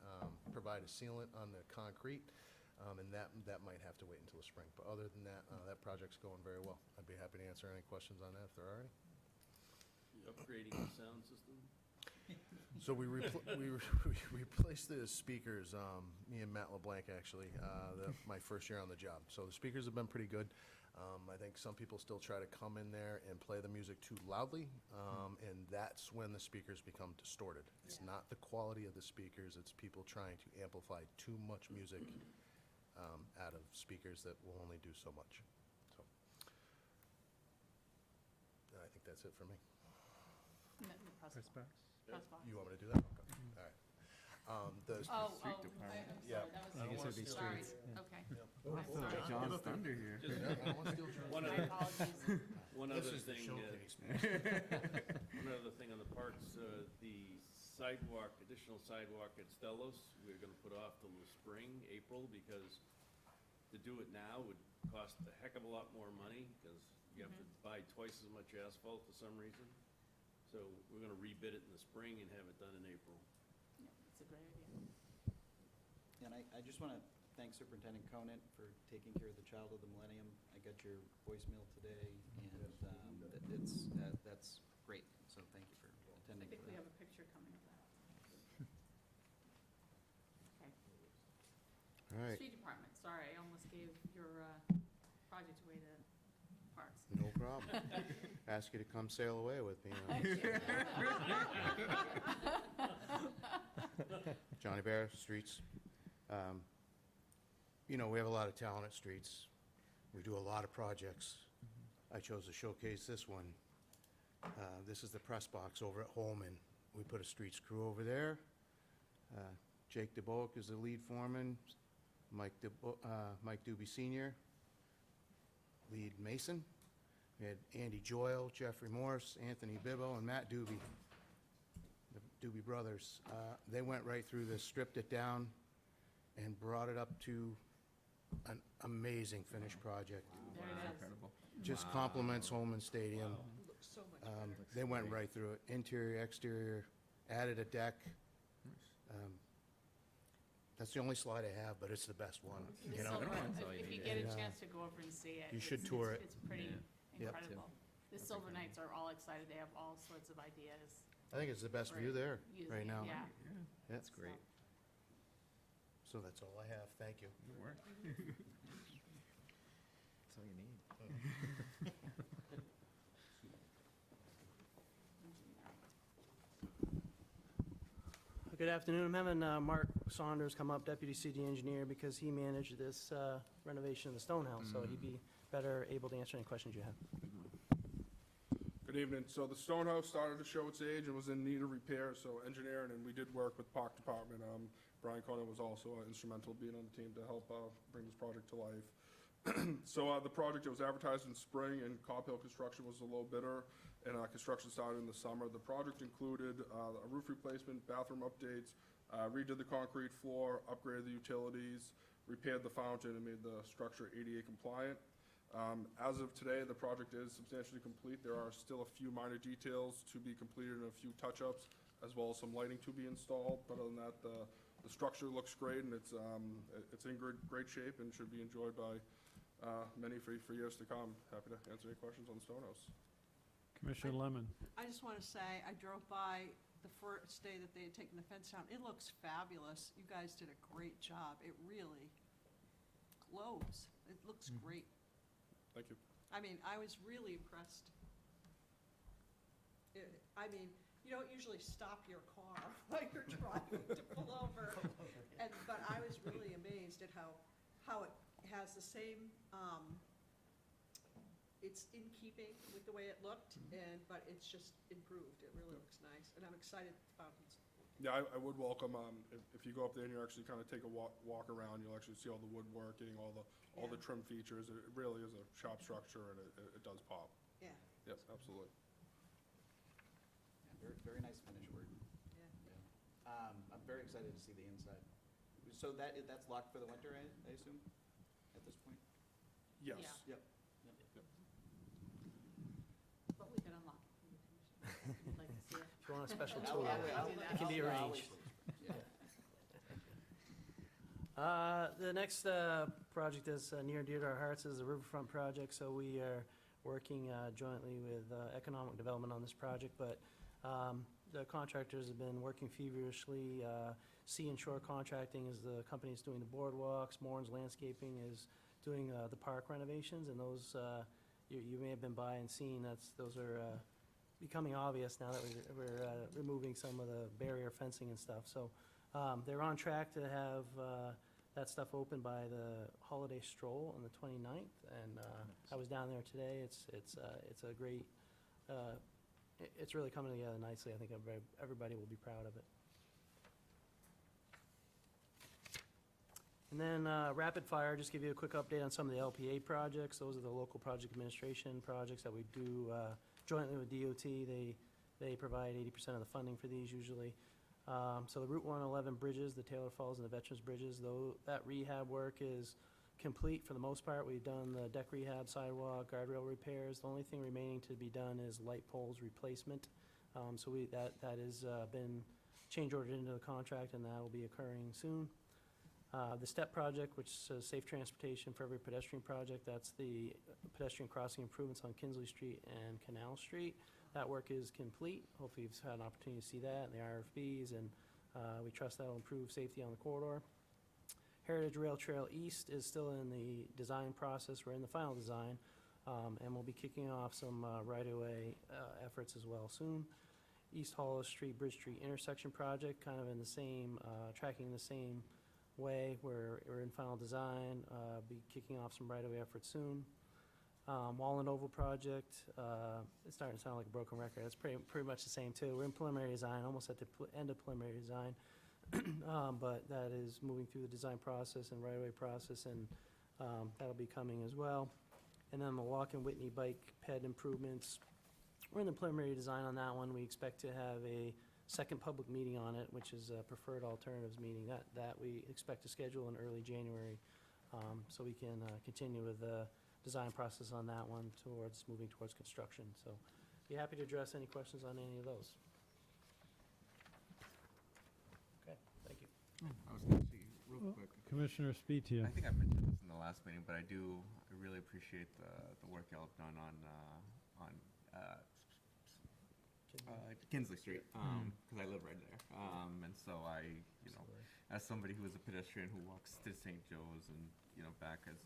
provide a sealant on the concrete, and that might have to wait until the spring. But other than that, that project's going very well. I'd be happy to answer any questions on that if there are any. You upgrading the sound system? So we replaced the speakers, me and Matt LeBlanc, actually, my first year on the job. So the speakers have been pretty good. I think some people still try to come in there and play the music too loudly, and that's when the speakers become distorted. It's Yeah. not the quality of the speakers, it's people trying to amplify too much music out of speakers that will only do so much. So I think that's it for me. No, the press box. Press box. You want me to do that? Okay. All right. The Oh, Street I'm department. sorry, Yeah. that was. I guess it would be Sorry, streets. okay. Oh, I'm sorry. John's Thunder here. One My other, apologies. one other thing, one other thing on the parks, the sidewalk, additional sidewalk at Stellos, we're gonna put off till the spring, April, because to do it now would cost a heck of a lot more money, because you have to buy twice as much asphalt for some reason. So we're gonna rebid it in the spring and have it done in April. Yeah, that's a great idea. And I just want to thank Superintendent Conant for taking care of the child of the millennium. I got your voicemail today, and that's great. So thank you for I attending to think we that. have a picture coming of that. Okay. All right, Street Department, sorry, I almost gave your project away to Parks. no problem. Ask you to come sail away with me. Johnny Bear, Streets. You know, we have a lot of talent at Streets. We do a lot of projects. I chose to showcase this one. This is the press box over at Holman. We put a streets crew over there. Jake DeBoek is the lead foreman. Mike Doobie Sr., lead mason. We had Andy Joyle, Jeffrey Morse, Anthony Bibbo, and Matt Doobie, the Doobie brothers. They went right through this, stripped it down, and brought it up to an amazing finished project. There it is. Incredible. Just compliments Holman Stadium. Looks so much better. They went right through it, interior, exterior, added a deck. That's the only slide I have, but it's the best one, The you know? silver, That's all you if you need. get a And, chance to go over and see it. you should it's- tour it's- It's pretty Yep. incredible. The Silver Knights are all excited, they have all sorts of ideas. I think it's the best view for there using right it, now. Yeah. That's great. So that's all I have, thank you. Good work. That's all you need. Good afternoon. I'm having Mark Saunders come up, Deputy City Engineer, because he managed this renovation of the Stone House, so he'd be better able to answer any questions you have. Good evening. So the stone house started to show its age and was in need of repair, so engineering, and we did work with Park Department. Brian Conant was also instrumental being on the team to help bring this project to life. So the project, it was advertised in spring, and Cobb Hill Construction was the low bidder, and construction started in the summer. The project included a roof replacement, bathroom updates, redid the concrete floor, upgraded the utilities, repaired the fountain, and made the structure ADA compliant. As of today, the project is substantially complete. There are still a few minor details to be completed and a few touch-ups, as well as some lighting to be installed. But other than that, the the structure looks great, and it's in great shape and should be enjoyed by many for years to come. Happy to answer any questions on the stone house. Commissioner Lemon. I just want to say, I drove by the first day that they had taken the fence down. It looks fabulous. You guys did a great job. It really glows. It looks great. Thank you. I mean, I was really impressed. I mean, you don't usually stop your car while you're driving to pull over. But I was really amazed at how it has the same, it's in keeping with the way it looked, but it's just improved. It really looks nice, and I'm excited about it. Yeah, I would welcome, if you go up there and you actually kind of take a walk around, you'll actually see all the woodworking, all the trim features. It really is a shop structure, and it does pop. Yeah. Yes, absolutely. Yeah, very nice finish work. Yeah. Yeah. I'm very excited to see the inside. So that's locked for the winter, I assume, at this point? Yes. Yeah. Yep. But we can unlock it. We'd like to see it. If you want a special I'll- tour, I'll- it can be I'll- arranged. The next project that's near and dear to our hearts is the Riverfront project, so we are working jointly with Economic Development on this project, but the contractors have been working feverishly. Sea and Shore Contracting is the company that's doing the boardwalks. Moran's Landscaping is doing the park renovations, and those, you may have been by and seen, those are becoming obvious now that we're removing some of the barrier fencing and stuff. So they're on track to have that stuff open by the holiday stroll on the 29th, and I was down there today. It's a great, it's really coming together nicely. I think everybody will be proud of it. And then rapid fire, just give you a quick update on some of the LPA projects. Those are the local project administration projects that we do jointly with DOT. They provide 80% of the funding for these usually. So the Route 111 bridges, the Taylor Falls and the Veterans Bridges, though, that rehab work is complete for the most part. We've done the deck rehab, sidewalk, guardrail repairs. The only thing remaining to be done is light poles replacement. So that has been change ordered into the contract, and that will be occurring soon. The STEP project, which is safe transportation for every pedestrian project, that's the pedestrian crossing improvements on Kinsley Street and Canal Street. That work is complete. Hopefully you've had an opportunity to see that in the RFBs, and we trust that will improve safety on the corridor. Heritage Rail Trail East is still in the design process. We're in the final design, and we'll be kicking off some right-of-way efforts as well soon. East Hollow Street, Bridge Street intersection project, kind of in the same, tracking the same way. We're in final design, be kicking off some right-of-way efforts soon. Wallen Oval project, it's starting to sound like a broken record. It's pretty much the same too. We're in preliminary design, almost at the end of preliminary design. But that is moving through the design process and right-of-way process, and that'll be coming as well. And then the Walk and Whitney bike ped improvements, we're in the preliminary design on that one. We expect to have a second public meeting on it, which is a preferred alternatives meeting. That we expect to schedule in early January, so we can continue with the design process on that one towards moving towards construction. So be happy to address any questions on any of those. Okay, thank you. I was going to see, real quick, Commissioner Spitia. I think I mentioned this in the last meeting, but I really appreciate the work y'all have done on Kinsley Street, because I live right there. And so as somebody who is a pedestrian who walks to St. Joe's and, back as,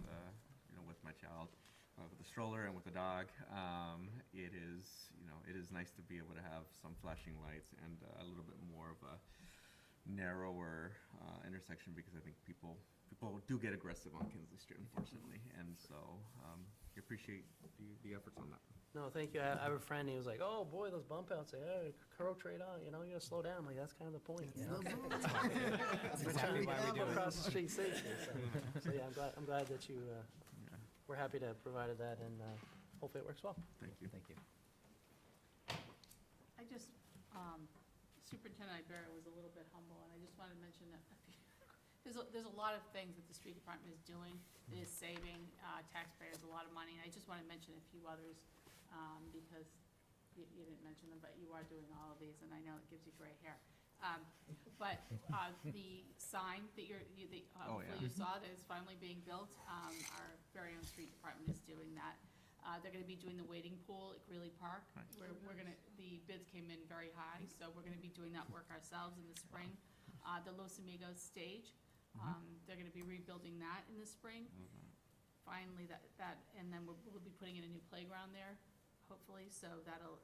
with my child, with a stroller and with a dog, it is nice to be able to have some flashing lights and a little bit more of a narrower intersection, because I think people do get aggressive on Kinsley Street, unfortunately. And so we appreciate the efforts on that. No, thank you. I have a friend, he was like, oh, boy, those bump outs, curl trade on, you gotta slow down. I'm like, that's kind of the point. That's exactly why we do it. Across the street safely. So yeah, I'm glad that you, we're happy to have provided that, and hopefully it works well. Thank you. Thank you. I just, Superintendent Ibarra was a little bit humble, and I just wanted to mention that there's a lot of things that the street department is doing that is saving taxpayers a lot of money, and I just want to mention a few others, because you didn't mention them, but you are doing all of these, and I know it gives you gray hair. But But the sign that hopefully you saw that is finally being built, our very own street department is doing that. They're gonna be doing the wading pool at Greeley Park. The bids came in very high, so we're gonna be doing that work ourselves in the spring. The Los Amigos stage, they're gonna be rebuilding that in the spring. Finally, and then we'll be putting in a new playground there, hopefully, so that'll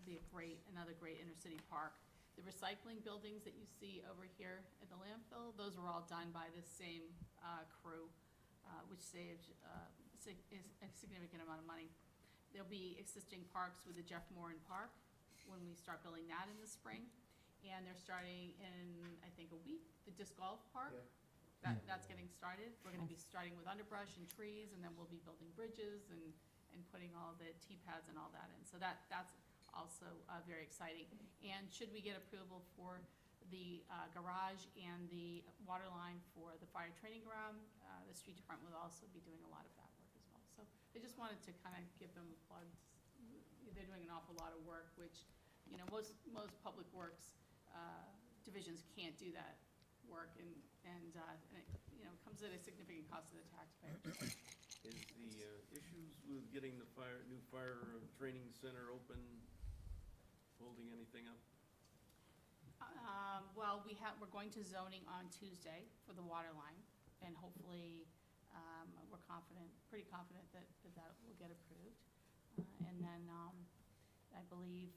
be another great inner-city park. The recycling buildings that you see over here at the landfill, those were all done by the same crew, which saved a significant amount of money. There'll be existing parks with the Jeff Moran Park when we start building that in the spring. And they're starting in, I think, a week, the disc golf park. That's getting started. We're gonna be starting with underbrush and trees, and then we'll be building bridges and putting all the T-pads and all that in. So that's also very exciting. And should we get approval for the garage and the water line for the fire training ground, the street department will also be doing a lot of that work as well. So I just wanted to kind of give them a plug. They're doing an awful lot of work, which, most public works divisions can't do that work, and it comes at a significant cost to the taxpayer. Is the issues with getting the new fire training center open holding anything up? Well, we're going to zoning on Tuesday for the water line, and hopefully, we're pretty confident that will get approved. And then, I believe,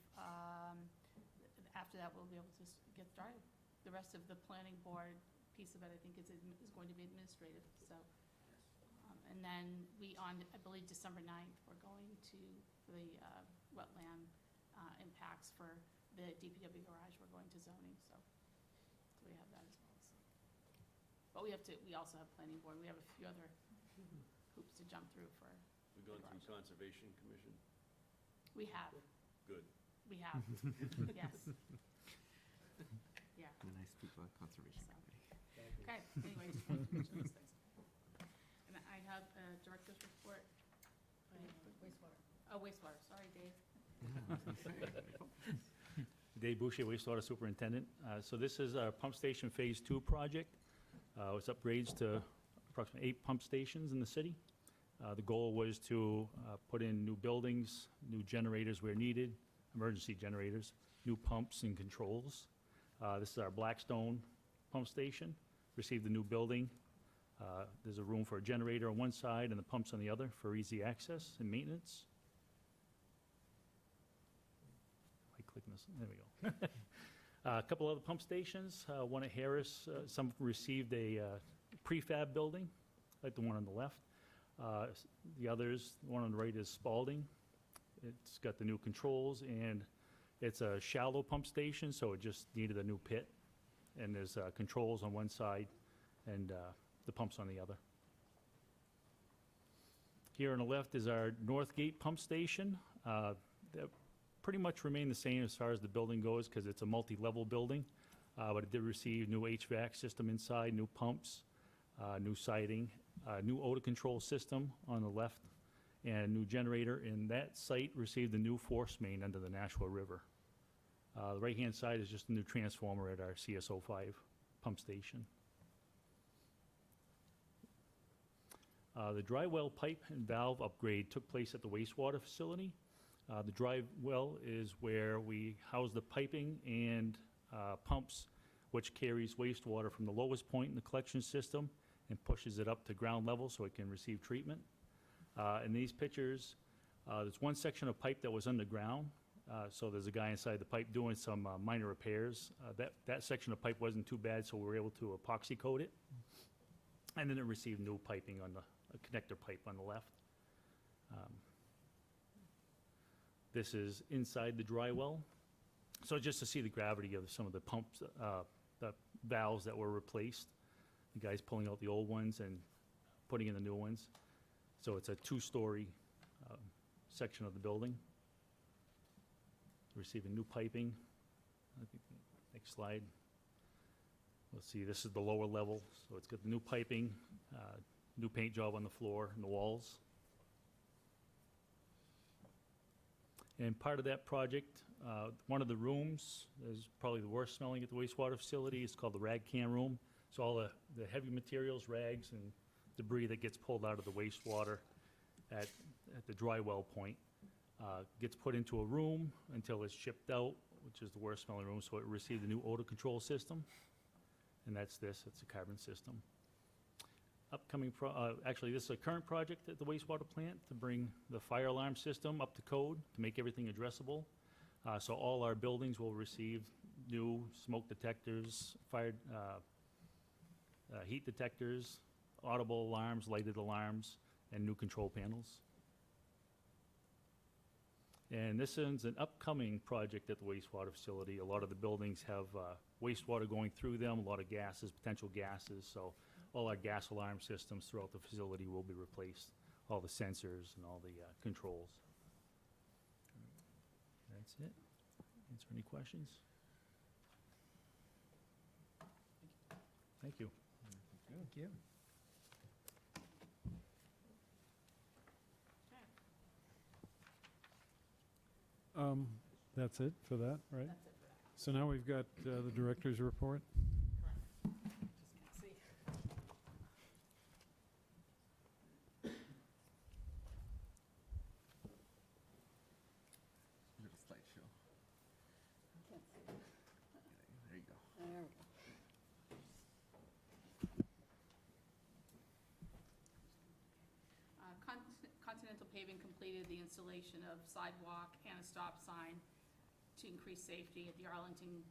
after that, we'll be able to get started. The rest of the planning board piece of it, I think, is going to be administrative, so. And then I believe December 9th, we're going for the wetland impacts for the DPW garage, we're going to zoning, so we have that as well, so. But we also have planning board, we have a few other hoops to jump through for. We've gone through Conservation Commission? We have, Good. we have, yes. Yeah. The nice people at Conservation So. Committee. Okay, anyway, just wanted to mention those things. And I have a director's report. Wastewater. Oh, wastewater, sorry, Dave. Dave Boucher, wastewater superintendent. So this is our pump station Phase 2 project. It's upgrades to approximately 8 pump stations in the city. The goal was to put in new buildings, new generators where needed, emergency generators, new pumps and controls. This is our Blackstone pump station, received a new building. There's a room for a generator on one side and the pumps on the other for easy access and maintenance. I click this, there we go. A couple other pump stations, one at Harris, some received a prefab building, like the one on the left. The others, the one on the right is Spalding. It's got the new controls, and it's a shallow pump station, so it just needed a new pit. And there's controls on one side and the pumps on the other. Here on the left is our Northgate pump station. That pretty much remained the same as far as the building goes because it's a multi-level building, but it did receive new HVAC system inside, new pumps, new siding, new odor control system on the left, and new generator. And that site received a new force main under the Nashua River. The right-hand side is just a new transformer at our CSO5 pump station. The dry well pipe and valve upgrade took place at the wastewater facility. The dry well is where we house the piping and pumps, which carries wastewater from the lowest point in the collection system and pushes it up to ground level so it can receive treatment. In these pictures, there's one section of pipe that was underground. So there's a guy inside the pipe doing some minor repairs. That section of pipe wasn't too bad, so we were able to epoxy coat it. And then it received new piping on the connector pipe on the left. This is inside the dry well. So just to see the gravity of some of the pumps, the valves that were replaced. The guy's pulling out the old ones and putting in the new ones. So it's a 2-story section of the building. Receiving new piping. I think next slide. Let's see, this is the lower level. So it's got the new piping, new paint job on the floor and the walls. And part of that project One of the rooms is probably the worst smelling at the wastewater facility. It's called the rag can room. So all the heavy materials, rags, and debris that gets pulled out of the wastewater at the dry well point gets put into a room until it's shipped out, which is the worst smelling room, so it received a new odor control system. And that's this, it's a carbon system. Upcoming, actually, this is a current project at the wastewater plant to bring the fire alarm system up to code to make everything addressable. So all our buildings will receive new smoke detectors, heat detectors, audible alarms, lighted alarms, and new control panels. And this is an upcoming project at the wastewater facility. A lot of the buildings have wastewater going through them, a lot of gases, potential gases, so all our gas alarm systems throughout the facility will be replaced, all the sensors and all the controls. That's it. Answer any questions? Thank you. Thank you. That's it for that, right? That's it for that. So now we've got the director's report. Just can't see. Little slideshow. Can't see. There you go. There we go. Continental Paving completed the installation of sidewalk and a stop sign to increase safety at the Arlington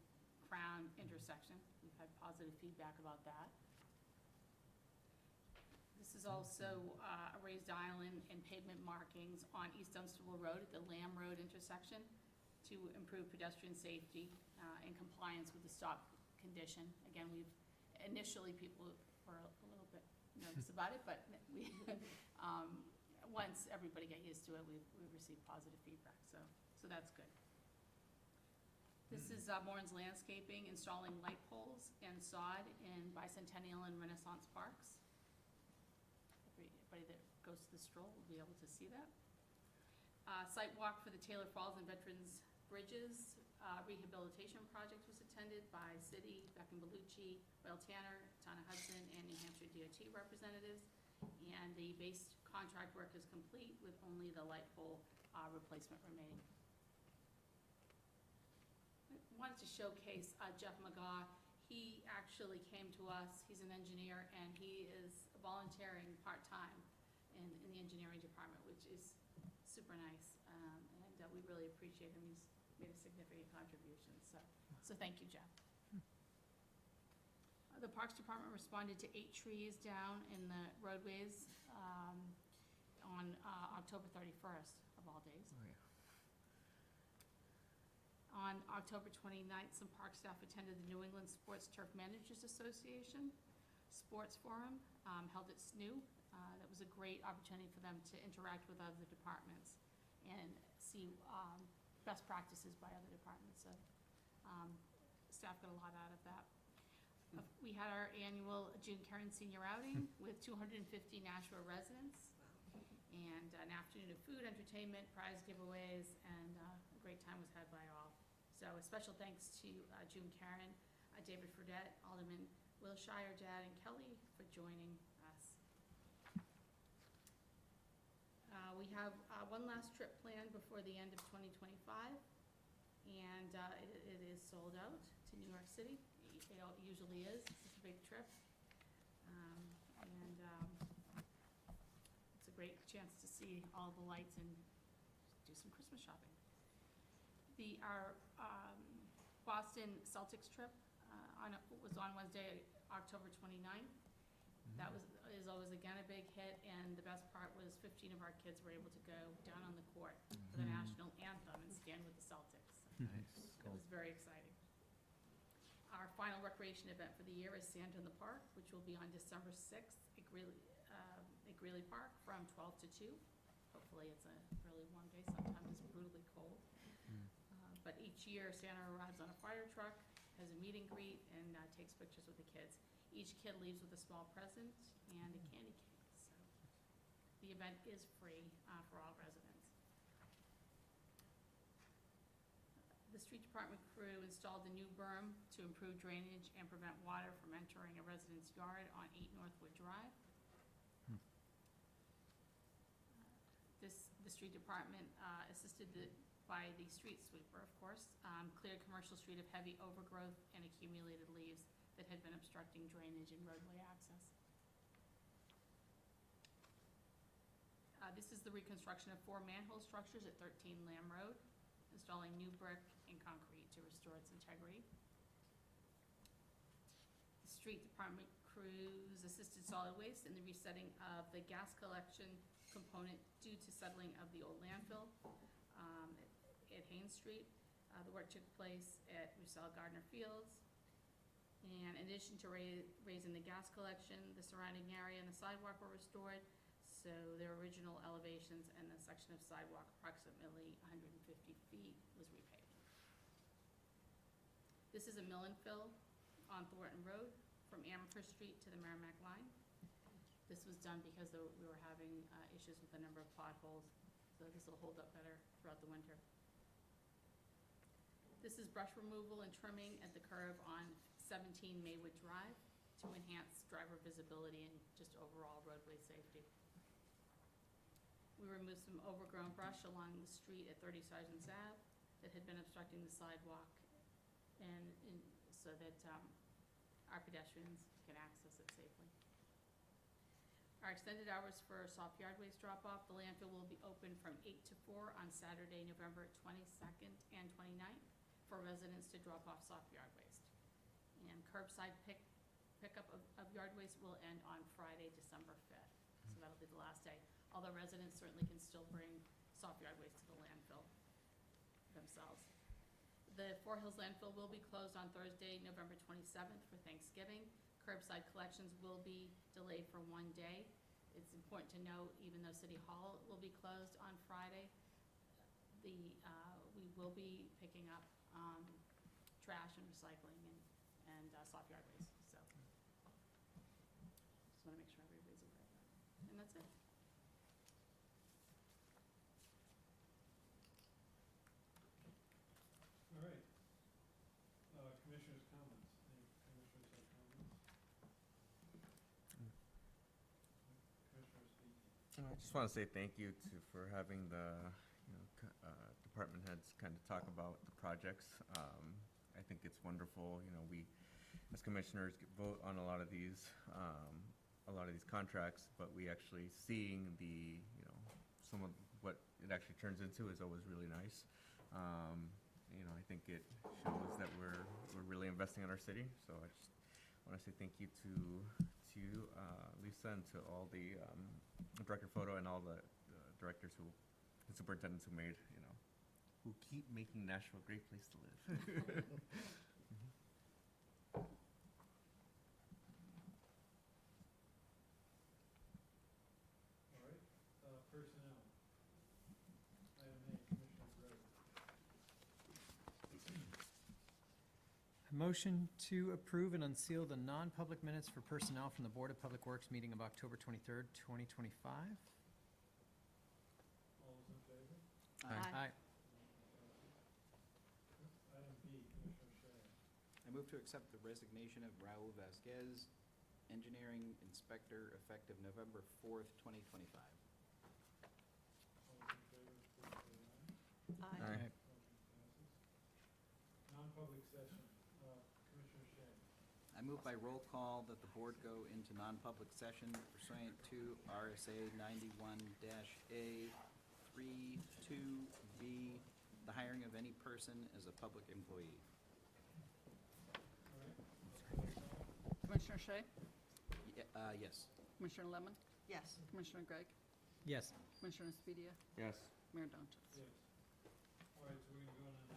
Crown intersection. We've had positive feedback about that. This is also a raised island and pavement markings on East Dunstable Road at the Lamb Road intersection to improve pedestrian safety and compliance with the stop condition. Again, initially people were a little bit nervous about it, but we, once everybody got used to it, we received positive feedback, so that's good. This is Moran's Landscaping installing light poles and sod in Bicentennial and Renaissance Parks. Everybody that goes to the stroll will be able to see that. Site walk for the Taylor Falls and Veterans Bridges rehabilitation project was attended by city, Beck and Bellucci, Will Tanner, Town of Hudson, and New Hampshire DOT representatives. And the base contract work is complete with only the light pole replacement remaining. I wanted to showcase Jeff McGaw. He actually came to us, he's an engineer, and he is volunteering part-time in the engineering department, which is super nice. And we really appreciate him. He's made a significant contribution, so thank you, Jeff. The Parks Department responded to 8 trees down in the roadways on October 31st, of all days. Oh, yeah. On October 29th, some park staff attended the New England Sports Turf Managers Association Sports Forum held at SNU. That was a great opportunity for them to interact with other departments and see best practices by other departments. So staff got a lot out of that. We had our annual June Karen Senior Outing with 250 Nashua residents and an afternoon of food, entertainment, prize giveaways, and a great time was had by all. So a special thanks to June Karen, David Fredette, Alderman Wilshire, Dad, and Kelly for joining us. We have one last trip planned before the end of 2025, and it is sold out to New York City. It usually is. It's a big trip. It's a great chance to see all the lights and do some Christmas shopping. Our Boston Celtics trip was on Wednesday, October 29th. That is always, again, a big hit, and the best part was 15 of our kids were able to go down on the court for the national anthem and stand with the Celtics. Nice. It was very exciting. Our final recreation event for the year is Santa in the Park, which will be on December 6th at Greeley Park from 12 to 2. Hopefully it's a really warm day. Sometimes it's brutally cold. But each year, Santa arrives on a fire truck, has a meet and greet, and takes pictures with the kids. Each kid leaves with a small present and a candy cane. So the event is free for all residents. street department crew installed a new berm to improve drainage and prevent water from entering a resident's yard on 8 Northwood Drive. The street department assisted by the street sweeper, of course, cleared Commercial Street of heavy overgrowth and accumulated leaves that had been obstructing drainage and roadway access. This is the reconstruction of 4 manhole structures at 13 Lamb Road, installing new brick and concrete to restore its integrity. The street department crews assisted solid waste in the resetting of the gas collection component due to settling of the old landfill at Haynes Street. The work took place at Roussel Gardner Fields. And in addition to raising the gas collection, the surrounding area and the sidewalk were restored, so their original elevations and the section of sidewalk approximately 150 feet was repaved. This is a mill and fill on Thornton Road from Amherst Street to the Merrimack line. This was done because we were having issues with a number of potholes, so this will hold up better throughout the winter. This is brush removal and trimming at the curve on 17 Maywood Drive to enhance driver visibility and just overall roadway safety. We removed some overgrown brush along the street at 30 Sergeant's Ave that had been obstructing the sidewalk, and so that our pedestrians can access it safely. Our extended hours for soft yard waste drop-off, the landfill will be open from 8 to 4 on Saturday, November 22nd and 29th for residents to drop off soft yard waste. And curbside pickup of yard waste will end on Friday, December 5th. So that'll be the last day. Although residents certainly can still bring soft yard waste to the landfill themselves. The Four Hills landfill will be closed on Thursday, November 27th for Thanksgiving. Curbside collections will be delayed for 1 day. It's important to note, even though City Hall will be closed on Friday, we will be picking up trash and recycling and soft yard waste, so. Just want to make sure everybody's aware of that. And that's it. All right. Commissioners' comments. Any commissioners have comments? Commissioner Speaking. I just want to say thank you for having the department heads kind of talk about the projects. I think it's wonderful. We as commissioners vote on a lot of these contracts, but we actually seeing some of what it actually turns into is always really nice. I think it shows that we're really investing in our city. So I just want to say thank you to Lisa and to all the director photo and all the directors and superintendents who who keep making Nashville a great place to live. All right. Personnel. Item A, Commissioner Gregg. Motion to approve and unseal the non-public minutes for personnel from the Board of Public Works meeting of October 23rd, 2025. All those in favor? Aye. Item B, Commissioner Shea. I move to accept the resignation of Raul Vasquez, engineering inspector, effective November 4th, 2025. All those in favor, please say aye. Aye. Motion passes. Non-public session. Commissioner Shea. I move by roll call that the board go into non-public session pursuant to RSA 91-A 32B, the hiring of any person as a public employee. All right. Commissioner Shea? Yes. Commissioner Lemon? Yes. Commissioner Gregg? Yes. Commissioner Spedia? Yes. Mayor Donches? Yes. All right, so we're going to go into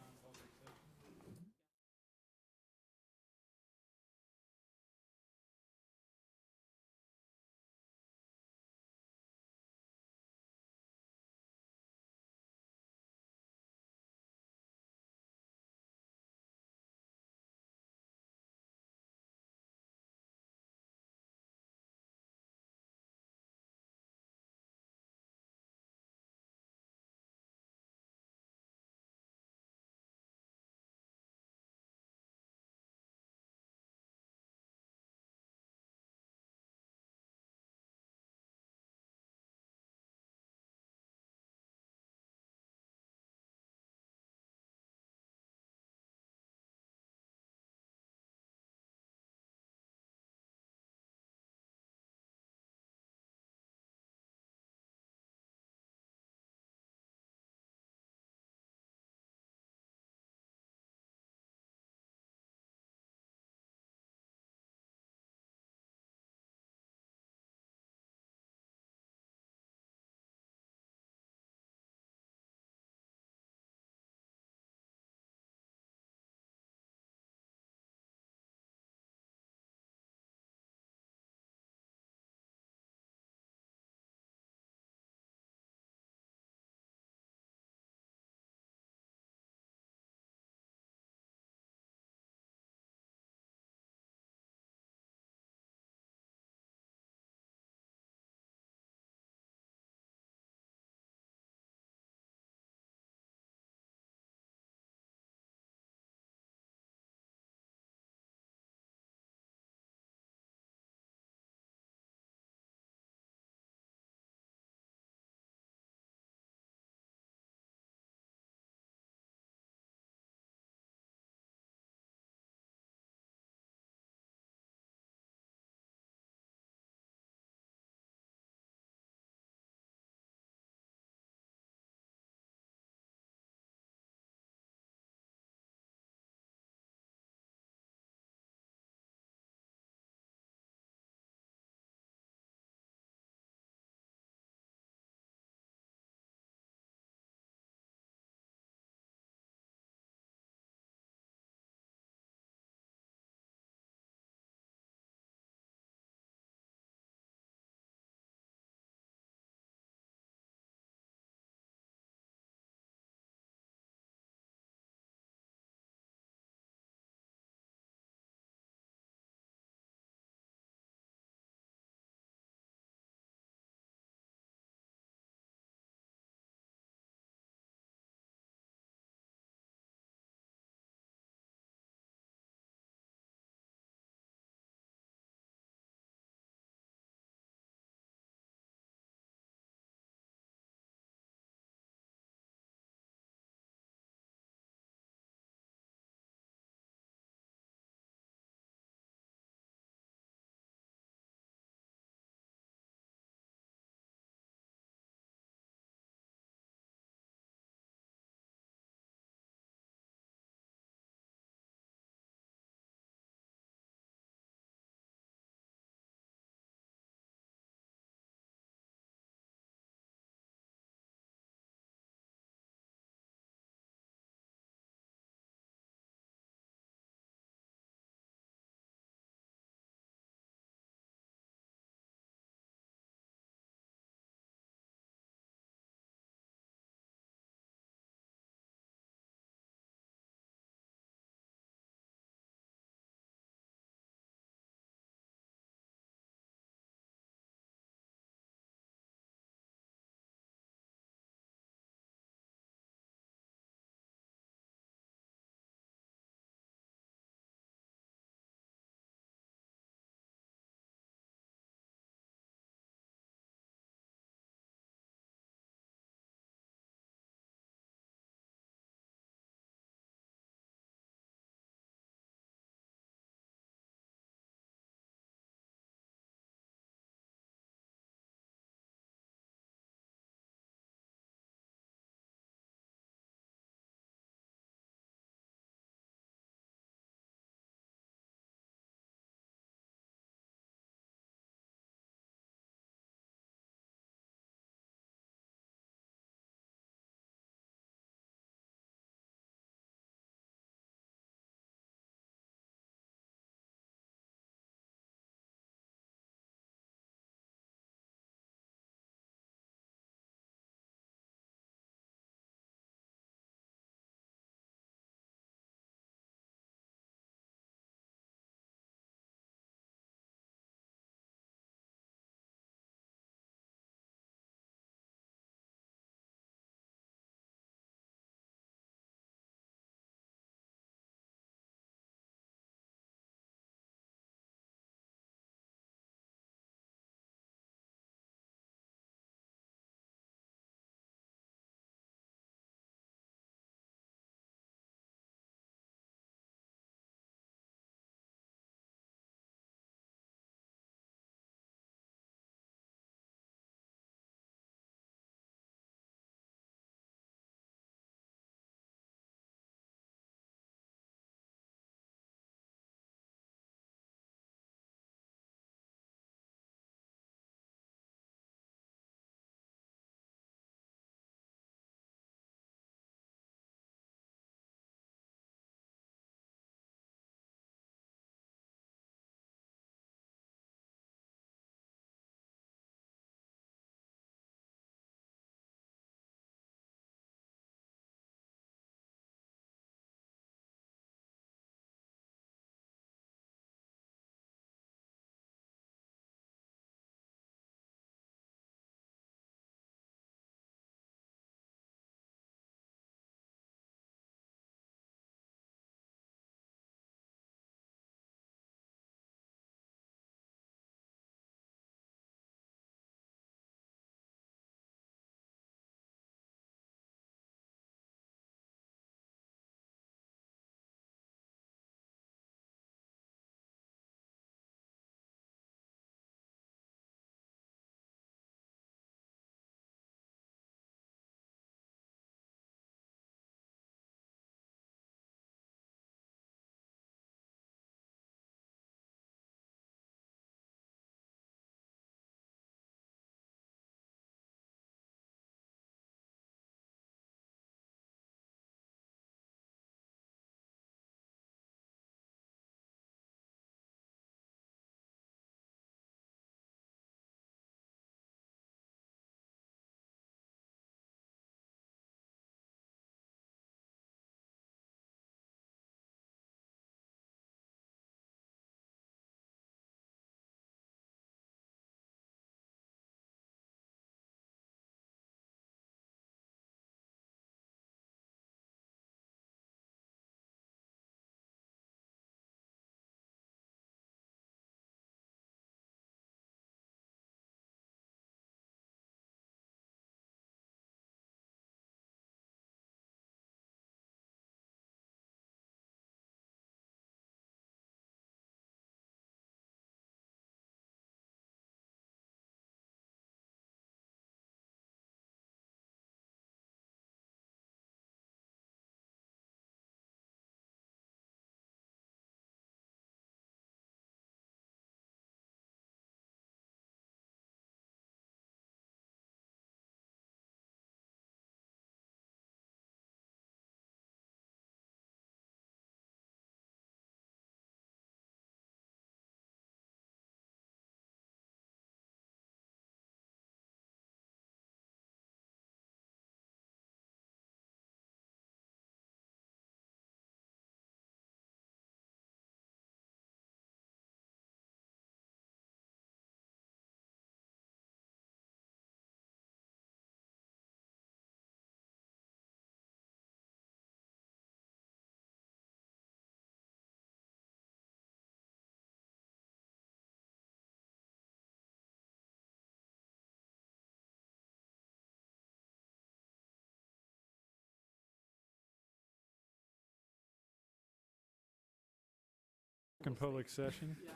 back in public session. Yeah.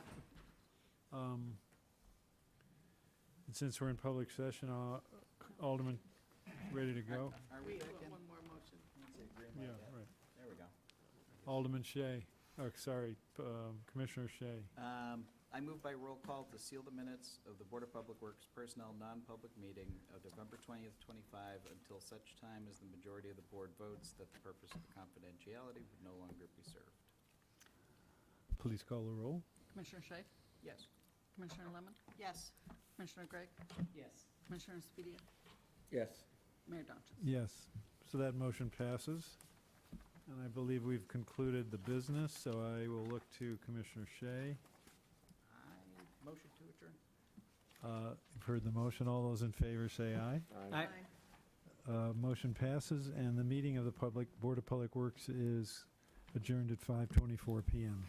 And since we're in public session, Alderman, ready to go? Are we back in? One more motion. Yeah, right. There we go. Alderman Shea, oh, sorry, Commissioner Shea. I move by roll call to seal the minutes of the Board of Public Works Personnel non-public meeting of November 20th, 25, until such time as the majority of the board votes that the purpose of the confidentiality would no longer be served. Please call the roll. Commissioner Shea? Yes. Commissioner Lemon? Yes. Commissioner Gregg? Yes. Commissioner Spedia? Yes. Mayor Donches? Yes, so that motion passes. And I believe we've concluded the business, so I will look to Commissioner Shea. Motion to adjourn. You've heard the motion. All those in favor say aye. Aye. Motion passes, and the meeting of the Board of Public Works is adjourned at 5:24 PM.